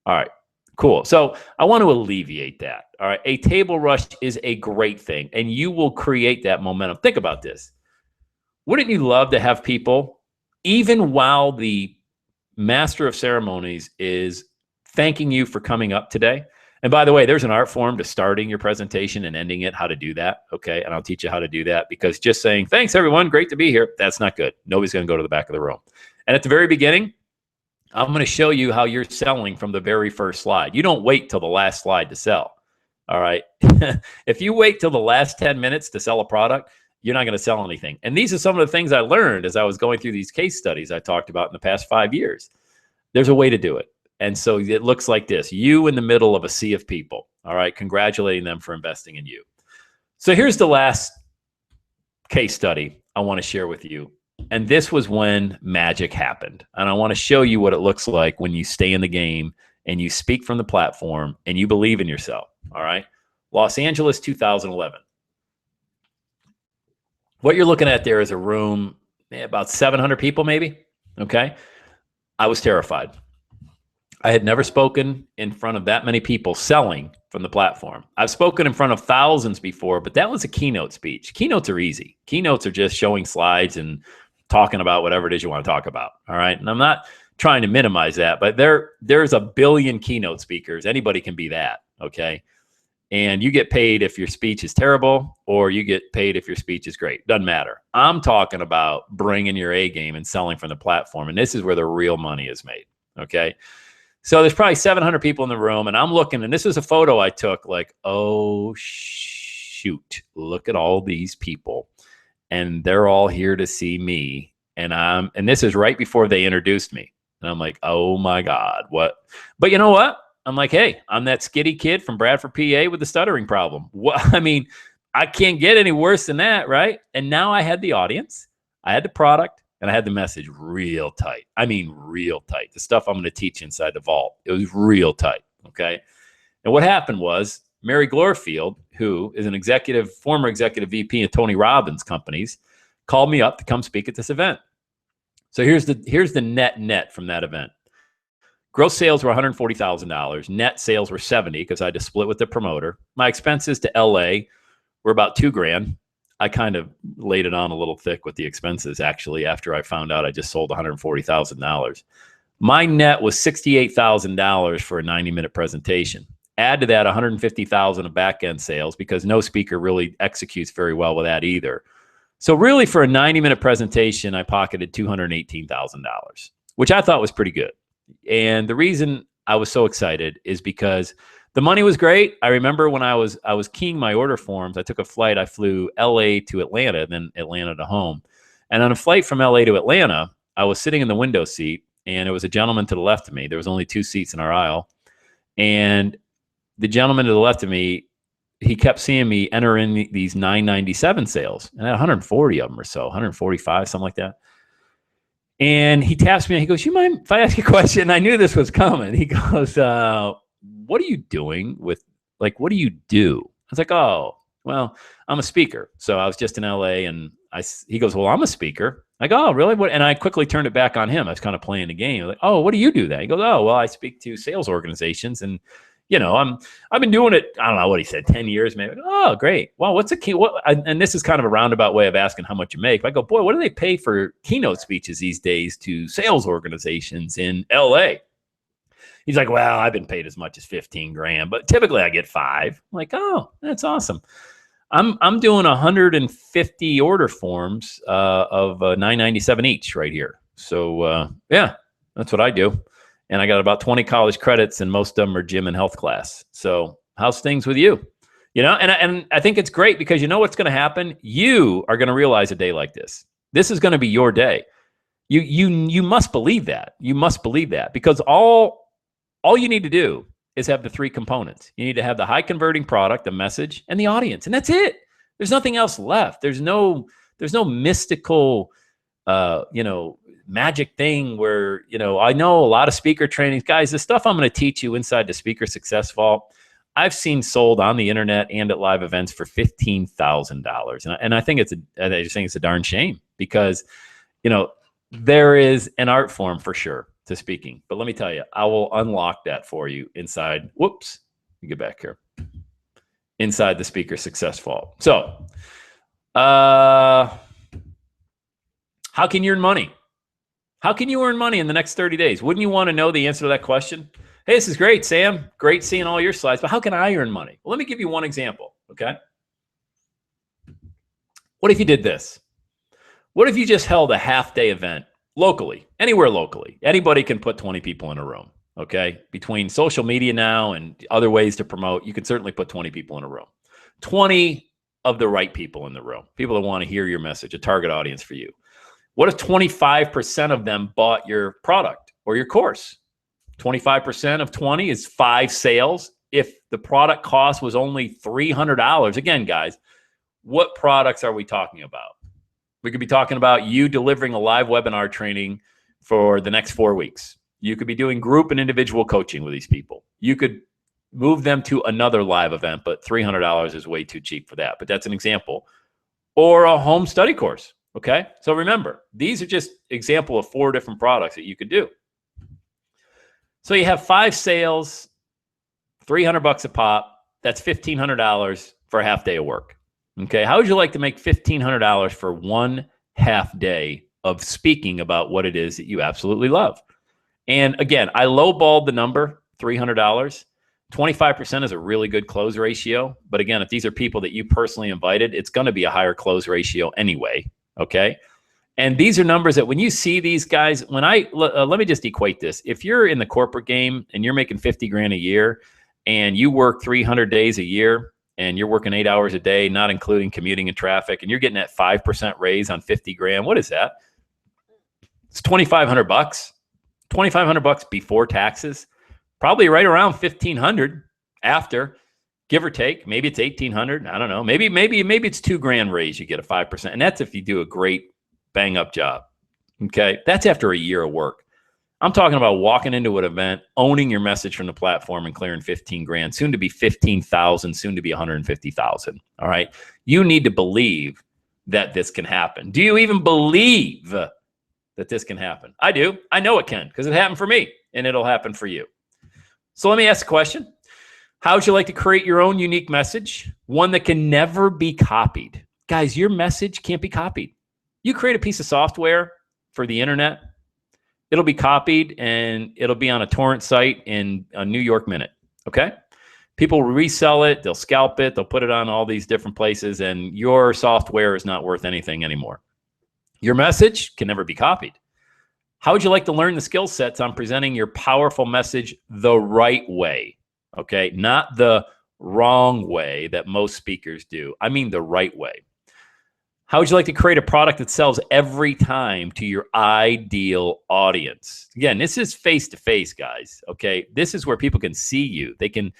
All right. Cool. So I want to alleviate that. All right. A table rush is a great thing, and you will create that momentum. Think about this. Wouldn't you love to have people, even while the master of ceremonies is thanking you for coming up today? And by the way, there's an art form to starting your presentation and ending it, how to do that. Okay. And I'll teach you how to do that, because just saying, thanks everyone, great to be here, that's not good. Nobody's going to go to the back of the room. And at the very beginning, I'm going to show you how you're selling from the very first slide. You don't wait till the last slide to sell. All right. If you wait till the last 10 minutes to sell a product, you're not going to sell anything. And these are some of the things I learned as I was going through these case studies I talked about in the past 5 years. There's a way to do it. And so it looks like this: you in the middle of a sea of people, all right, congratulating them for investing in you. So here's the last case study I want to share with you. And this was when magic happened. And I want to show you what it looks like when you stay in the game and you speak from the platform and you believe in yourself, all right? Los Angeles, 2011. What you're looking at there is a room, about 700 people maybe, okay? I was terrified. I had never spoken in front of that many people selling from the platform. I've spoken in front of thousands before, but that was a keynote speech. Keynotes are easy. Keynotes are just showing slides and talking about whatever it is you want to talk about, all right? And I'm not trying to minimize that, but there's a billion keynote speakers. Anybody can be that, okay? And you get paid if your speech is terrible, or you get paid if your speech is great. Doesn't matter. I'm talking about bringing your A game and selling from the platform, and this is where the real money is made, okay? So there's probably 700 people in the room, and I'm looking, and this is a photo I took, like, oh, shoot, look at all these people, and they're all here to see me, and this is right before they introduced me, and I'm like, oh my God, what? But you know what? I'm like, hey, I'm that skitty kid from Bradford, PA with the stuttering problem. What? I mean, I can't get any worse than that, right? And now I had the audience, I had the product, and I had the message real tight. I mean, real tight. The stuff I'm going to teach inside the vault, it was real tight, okay? And what happened was Mary Glorfield, who is an former executive VP of Tony Robbins companies, called me up to come speak at this event. So here's the net from that event. Gross sales were $140,000. Net sales were $70,000 because I had to split with the promoter. My expenses to LA were about $2,000. I kind of laid it on a little thick with the expenses, actually, after I found out I just sold $140,000. My net was $68,000 for a 90-minute presentation. Add to that $150,000 of back-end sales, because no speaker really executes very well with that either. So really, for a 90-minute presentation, I pocketed $218,000, which I thought was pretty good. And the reason I was so excited is because the money was great. I remember when I was keying my order forms, I took a flight. I flew LA to Atlanta, then Atlanta to home. And on a flight from LA to Atlanta, I was sitting in the window seat, and it was a gentleman to the left of me. There was only 2 seats in our aisle. And the gentleman to the left of me, he kept seeing me enter in these 997 sales. And I had 140 of them or so, 145, something like that. And he taps me and he goes, you mind if I ask you a question? I knew this was coming. He goes, what are you doing with, like, what do you do? I was like, oh, well, I'm a speaker. So I was just in LA, and he goes, well, I'm a speaker. I go, oh, really? What? And I quickly turned it back on him. I was kind of playing the game. I was like, oh, what do you do then? He goes, oh, well, I speak to sales organizations, and you know, I've been doing it, I don't know what he said, 10 years maybe. Oh, great. Well, what's a key? And this is kind of a roundabout way of asking how much you make. I go, boy, what do they pay for keynote speeches these days to sales organizations in LA? He's like, well, I've been paid as much as 15 grand, but typically I get 5. I'm like, oh, that's awesome. I'm doing 150 order forms of $997 each right here. So yeah, that's what I do. And I got about 20 college credits, and most of them are gym and health class. So how's things with you? You know, and I think it's great, because you know what's going to happen? You are going to realize a day like this. This is going to be your day. You must believe that. You must believe that, because all you need to do is have the 3 components. You need to have the high converting product, the message, and the audience, and that's it. There's nothing else left. There's no mystical, magic thing where, I know a lot of speaker trainings, guys, the stuff I'm going to teach you inside the Speaker Success Vault, I've seen sold on the internet and at live events for $15,000. And I think I just think it's a darn shame, because, there is an art form for sure to speaking. But let me tell you, I will unlock that for you inside. Whoops. Let me get back here. Inside the Speaker Success Vault. So, how can you earn money? How can you earn money in the next 30 days? Wouldn't you want to know the answer to that question? Hey, this is great, Sam. Great seeing all your slides, but how can I earn money? Well, let me give you one example, okay? What if you did this? What if you just held a half-day event locally, anywhere locally? Anybody can put 20 people in a room, okay? Between social media now and other ways to promote, you can certainly put 20 people in a room. 20 of the right people in the room, people that want to hear your message, a target audience for you. What if 25% of them bought your product or your course? 25% of 20 is 5 sales. If the product cost was only $300, again, guys, what products are we talking about? We could be talking about you delivering a live webinar training for the next 4 weeks. You could be doing group and individual coaching with these people. You could move them to another live event, but $300 is way too cheap for that. But that's an example. Or a home study course. Okay. So remember, these are just example of 4 different products that you could do. So you have 5 sales, $300 a pop. That's $1,500 for a half day of work. Okay. How would you like to make $1,500 for 1 half day of speaking about what it is that you absolutely love? And again, I lowballed the number, $300. 25% is a really good close ratio. But again, if these are people that you personally invited, it's going to be a higher close ratio anyway. Okay. And these are numbers that when you see these guys, when let me just equate this. If you're in the corporate game and you're making 50 grand a year and you work 300 days a year and you're working 8 hours a day, not including commuting and traffic, and you're getting that 5% raise on 50 grand, what is that? It's $2,500. $2,500 before taxes, probably right around $1,500 after, give or take. Maybe it's $1,800. I don't know. Maybe it's $2,000 raise. You get a 5%, and that's if you do a great bang up job. Okay, that's after a year of work. I'm talking about walking into an event, owning your message from the platform, and clearing 15 grand, soon to be 15,000, soon to be 150,000. All right, you need to believe that this can happen. Do you even believe that this can happen? I do. I know it can because it happened for me, and it'll happen for you. So let me ask a question. How would you like to create your own unique message? One that can never be copied. Guys, your message can't be copied. You create a piece of software for the internet, it'll be copied and it'll be on a torrent site in a New York minute, okay? People will resell it, they'll scalp it, they'll put it on all these different places, and your software is not worth anything anymore. Your message can never be copied. How would you like to learn the skill sets on presenting your powerful message the right way? Okay, not the wrong way that most speakers do. I mean the right way. How would you like to create a product that sells every time to your ideal audience? Again, this is face-to-face, guys, okay? This is where people can see you. They can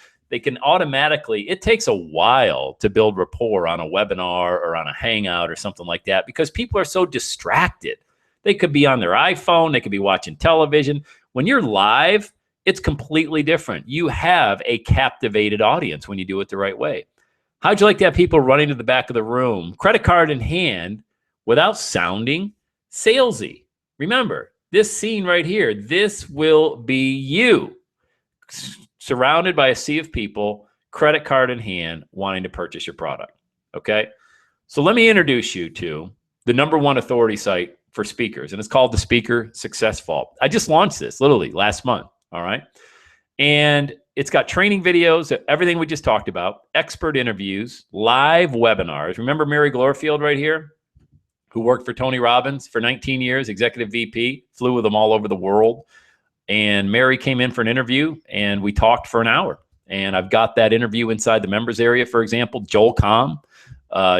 automatically, it takes a while to build rapport on a webinar or on a hangout or something like that because people are so distracted. They could be on their iPhone. They could be watching television. When you're live, it's completely different. You have a captivated audience when you do it the right way. How'd you like to have people running to the back of the room, credit card in hand, without sounding salesy? Remember, this scene right here, this will be you, surrounded by a sea of people, credit card in hand, wanting to purchase your product, okay? So let me introduce you to the #1 authority site for speakers, and it's called the Speaker Success Vault. I just launched this literally last month, all right? And it's got training videos, everything we just talked about, expert interviews, live webinars. Remember Mary Glorfield right here, who worked for Tony Robbins for 19 years, executive VP, flew with them all over the world. And Mary came in for an interview, and we talked for an hour. And I've got that interview inside the members area, for example. Joel Comm,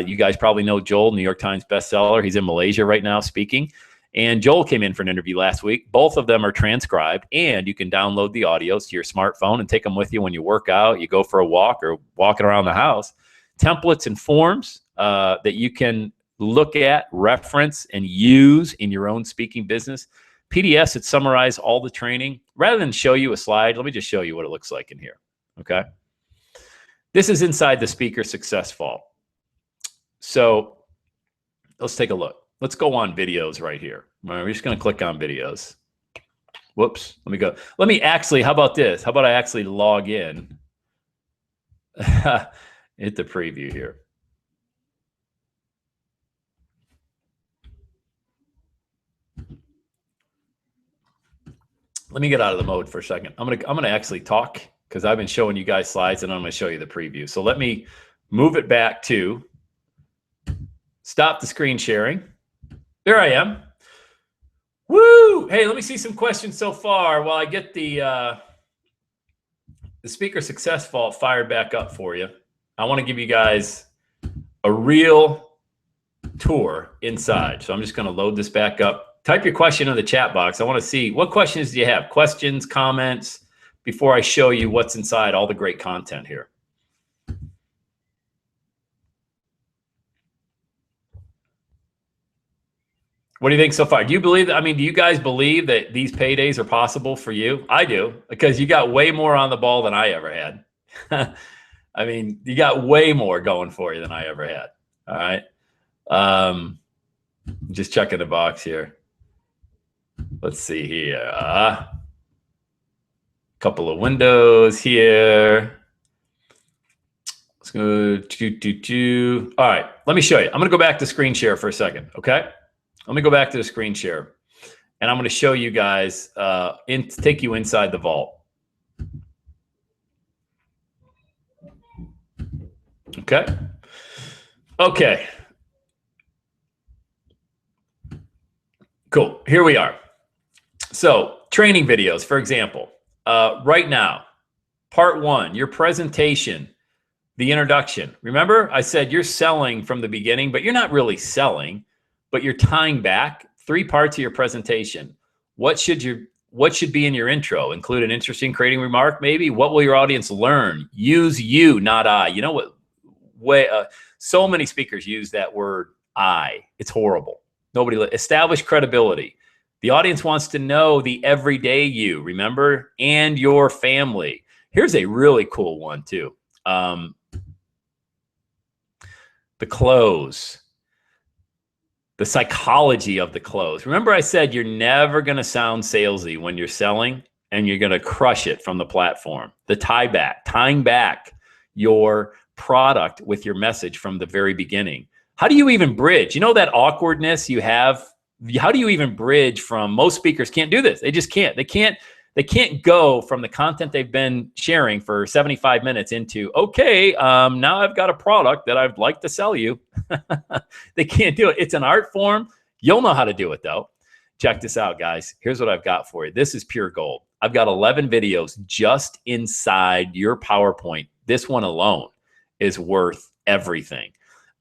you guys probably know Joel, New York Times bestseller. He's in Malaysia right now speaking. And Joel came in for an interview last week. Both of them are transcribed, and you can download the audios to your smartphone and take them with you when you work out, you go for a walk, or walking around the house. Templates and forms that you can look at, reference, and use in your own speaking business. PDFs that summarize all the training. Rather than show you a slide, let me just show you what it looks like in here, okay? This is inside the Speaker Success Vault. So let's take a look. Let's go on videos right here. All right, we're just going to click on videos. Whoops. Let me go. Let me actually, how about this? How about I actually log in? Hit the preview here. Let me get out of the mode for a second. I'm gonna actually talk because I've been showing you guys slides and I'm gonna show you the preview. So let me move it back to stop the screen sharing. There I am. Woo! Hey, let me see some questions so far while I get the Speaker Success Vault fired back up for you. I want to give you guys a real tour inside. So I'm just going to load this back up. Type your question in the chat box. I want to see, what questions do you have? Questions, comments, before I show you what's inside all the great content here. What do you think so far? Do you believe that? I mean, do you guys believe that these paydays are possible for you? I do, because you got way more on the ball than I ever had. I mean, you got way more going for you than I ever had. All right. Just checking the box here. Let's see here. Couple of windows here. Let's go. All right. Let me show you. I'm going to go back to screen share for a second. Okay. Let me go back to the screen share, and I'm going to show you guys, take you inside the vault. Okay. Okay. Cool. Here we are. So training videos, for example, right now, part 1, your presentation, the introduction. Remember, I said you're selling from the beginning, but you're not really selling, but you're tying back 3 parts of your presentation. What should be in your intro? Include an interesting creating remark, maybe. What will your audience learn? Use you, not I. You know what? So many speakers use that word I. It's horrible. Nobody. Establish credibility. The audience wants to know the everyday you, remember, and your family. Here's a really cool one too. The close. The psychology of the close. Remember, I said you're never going to sound salesy when you're selling, and you're going to crush it from the platform. The tying back your product with your message from the very beginning. How do you even bridge? You know that awkwardness you have? How do you even bridge from, most speakers can't do this. They just can't. They can't go from the content they've been sharing for 75 minutes into, okay, now I've got a product that I'd like to sell you. They can't do it. It's an art form. You'll know how to do it though. Check this out, guys. Here's what I've got for you. This is pure gold. I've got 11 videos just inside your PowerPoint. This one alone is worth everything.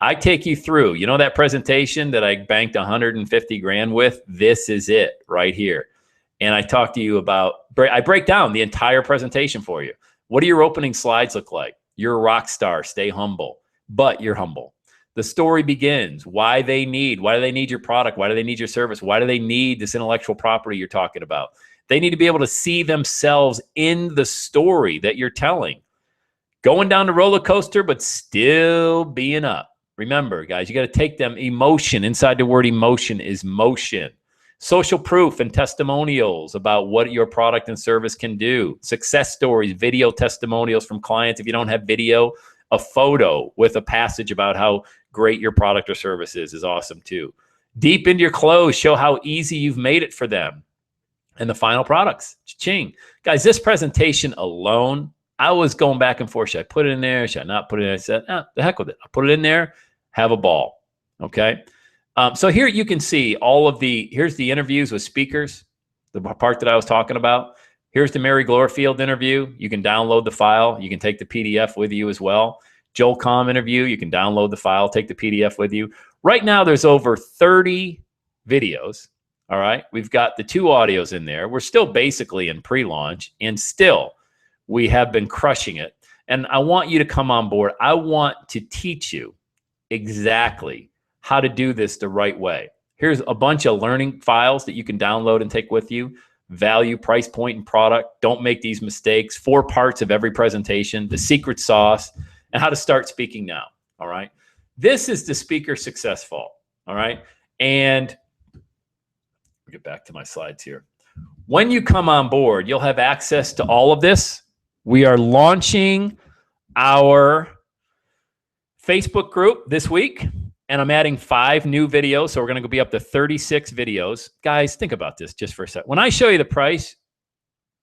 I take you through, you know, that presentation that I banked 150 grand with? This is it right here. And I talk to you about, I break down the entire presentation for you. What do your opening slides look like? You're a rock star, stay humble, but you're humble. The story begins, why do they need your product? Why do they need your service? Why do they need this intellectual property you're talking about? They need to be able to see themselves in the story that you're telling. Going down the roller coaster, but still being up. Remember, guys, you got to take them. Emotion, inside the word emotion is motion. Social proof and testimonials about what your product and service can do. Success stories, video testimonials from clients. If you don't have video, a photo with a passage about how great your product or service is awesome too. Deep into your close, show how easy you've made it for them. And the final products, cha-ching. Guys, this presentation alone, I was going back and forth. Should I put it in there? Should I not put it in there? I said, the heck with it. I'll put it in there, have a ball, okay? So here you can see all of here's the interviews with speakers, the part that I was talking about. Here's the Mary Glorfield interview. You can download the file. You can take the PDF with you as well. Joel Comm interview. You can download the file, take the PDF with you. Right now, there's over 30 videos. All right. We've got the 2 audios in there. We're still basically in pre-launch, and still we have been crushing it. And I want you to come on board. I want to teach you exactly how to do this the right way. Here's a bunch of learning files that you can download and take with you. Value, price point, and product. Don't make these mistakes. 4 parts of every presentation, the secret sauce, and how to start speaking now. All right. This is the Speaker Success Vault. All right. And I'll get back to my slides here. When you come on board, you'll have access to all of this. We are launching our Facebook group this week. And I'm adding 5 new videos. So we're going to be up to 36 videos. Guys, think about this just for a second. When I show you the price,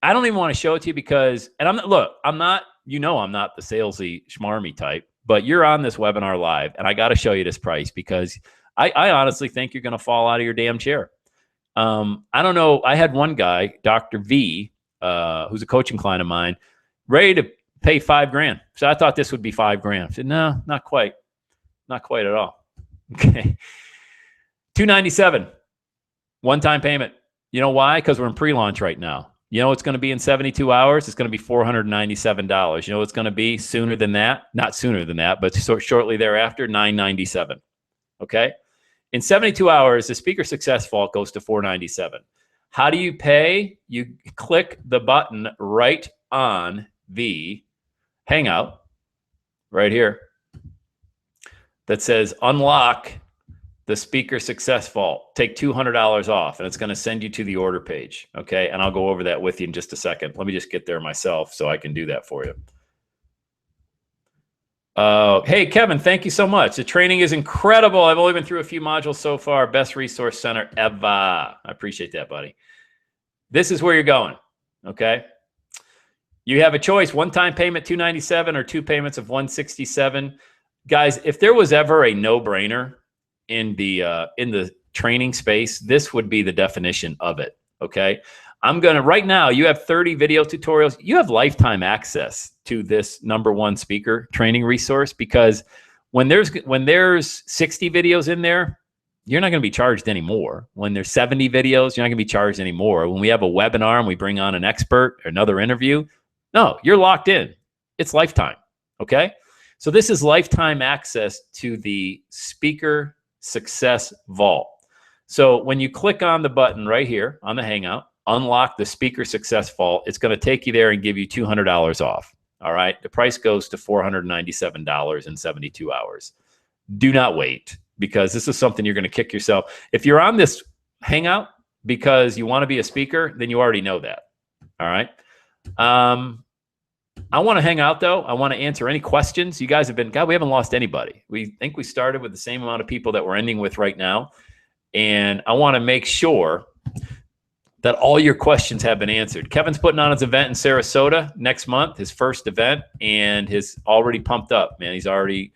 I don't even want to show it to you because, and I'm not, you know, I'm not the salesy, schmarmy type, but you're on this webinar live and I got to show you this price because I honestly think you're going to fall out of your damn chair. I don't know. I had one guy, Dr. V, who's a coaching client of mine, ready to pay $5 grand. So I thought this would be $5 grand. I said, no, not quite. not quite at all. Okay. $297, one-time payment. You know why? Because we're in pre-launch right now. You know it's going to be in 72 hours? It's going to be $497. You know it's going to be sooner than that? Not sooner than that, but shortly thereafter, $997. Okay? In 72 hours, the Speaker Success Vault goes to $497. How do you pay? You click the button right on the Hangout, right here, that says unlock the Speaker Success Vault. Take $200 off, and it's going to send you to the order page. Okay, and I'll go over that with you in just a second. Let me just get there myself so I can do that for you. Hey, Kevin, thank you so much. The training is incredible. I've only been through a few modules so far. Best resource center ever. I appreciate that, buddy. This is where you're going, okay? You have a choice, one-time payment, $297, or 2 payments of $167. Guys, if there was ever a no-brainer in the training space, this would be the definition of it, okay? I'm going to, right now, you have 30 video tutorials. You have lifetime access to this #1 speaker training resource, because when there's 60 videos in there, you're not going to be charged anymore. When there's 70 videos, you're not going to be charged anymore. When we have a webinar and we bring on an expert or another interview, no, you're locked in. It's lifetime, okay? So this is lifetime access to the Speaker Success Vault. So when you click on the button right here on the Hangout, unlock the Speaker Success Vault, it's going to take you there and give you $200 off. All right. The price goes to $497 in 72 hours. Do not wait, because this is something you're going to kick yourself. If you're on this Hangout because you want to be a speaker, then you already know that. All right. I want to hang out, though. I want to answer any questions. You guys have been, God, we haven't lost anybody. We think we started with the same amount of people that we're ending with right now. And I want to make sure that all your questions have been answered. Kevin's putting on his event in Sarasota next month, his first event, and he's already pumped up, man. He's already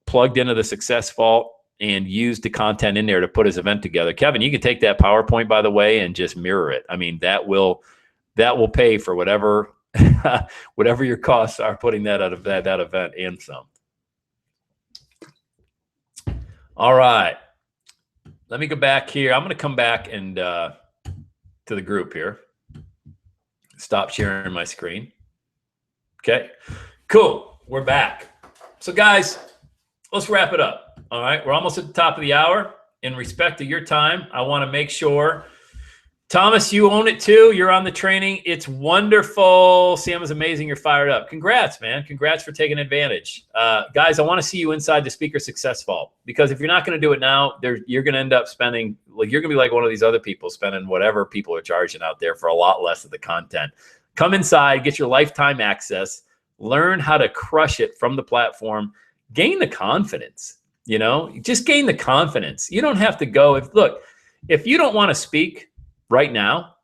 plugged into the Success Vault and used the content in there to put his event together. Kevin, you can take that PowerPoint, by the way, and just mirror it. I mean, that will pay for whatever whatever your costs are putting that out of that event and some. All right. Let me go back here. I'm going to come back and to the group here. Stop sharing my screen. Okay, cool. We're back. So guys, let's wrap it up. All right. We're almost at the top of the hour. In respect to your time, I want to make sure, Thomas, you own it too. You're on the training. It's wonderful. Sam is amazing. You're fired up. Congrats, man. Congrats for taking advantage. Guys, I want to see you inside the Speaker Success Vault, because if you're not going to do it now, you're going to end up spending, like, you're going to be like one of these other people spending whatever people are charging out there for a lot less of the content. Come inside, get your lifetime access, learn how to crush it from the platform, gain the confidence, just gain the confidence. You don't have to go. If you don't want to speak right now,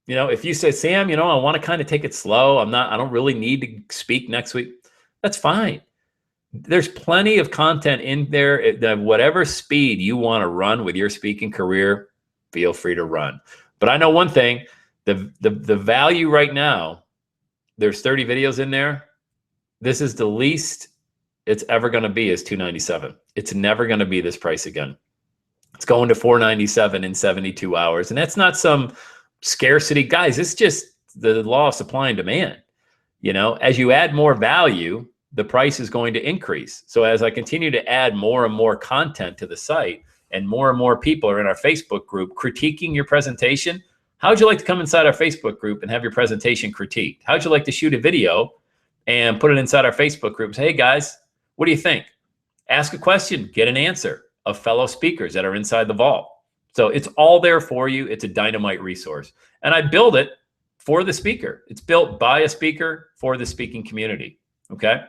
if you say, Sam, I want to kind of take it slow. I don't really need to speak next week. That's fine. There's plenty of content in there. At whatever speed you want to run with your speaking career, feel free to run. But I know one thing, the value right now, there's 30 videos in there. This is the least it's ever going to be, is $297. It's never going to be this price again. It's going to $497 in 72 hours. And that's not some scarcity. Guys, it's just the law of supply and demand. As you add more value, the price is going to increase. So as I continue to add more and more content to the site, and more people are in our Facebook group critiquing your presentation, how would you like to come inside our Facebook group and have your presentation critiqued? How would you like to shoot a video and put it inside our Facebook group? Say, hey guys, what do you think? Ask a question, get an answer of fellow speakers that are inside the vault. So it's all there for you. It's a dynamite resource. And I build it for the speaker. It's built by a speaker for the speaking community. Okay.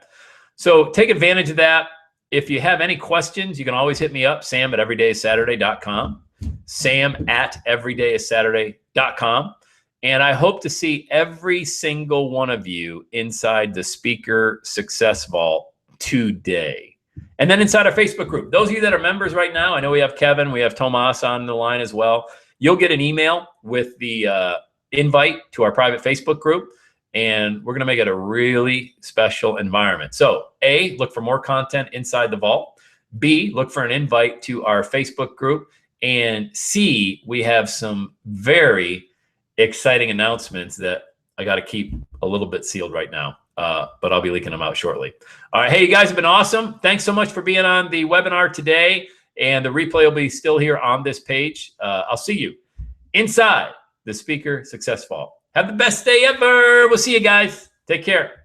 So take advantage of that. If you have any questions, you can always hit me up, sam@everydayissaturday.com, sam@everydayissaturday.com. And I hope to see every single one of you inside the Speaker Success Vault today. And then inside our Facebook group, those of you that are members right now, I know we have Kevin, we have Tomas on the line as well. You'll get an email with the invite to our private Facebook group, and we're going to make it a really special environment. So look for more content inside the vault. B, look for an invite to our Facebook group. And C, we have some very exciting announcements that I got to keep a little bit sealed right now, but I'll be leaking them out shortly. All right. Hey, you guys have been awesome. Thanks so much for being on the webinar today. And the replay will be still here on this page. I'll see you inside the Speaker Success Vault. Have the best day ever. We'll see you guys. Take care.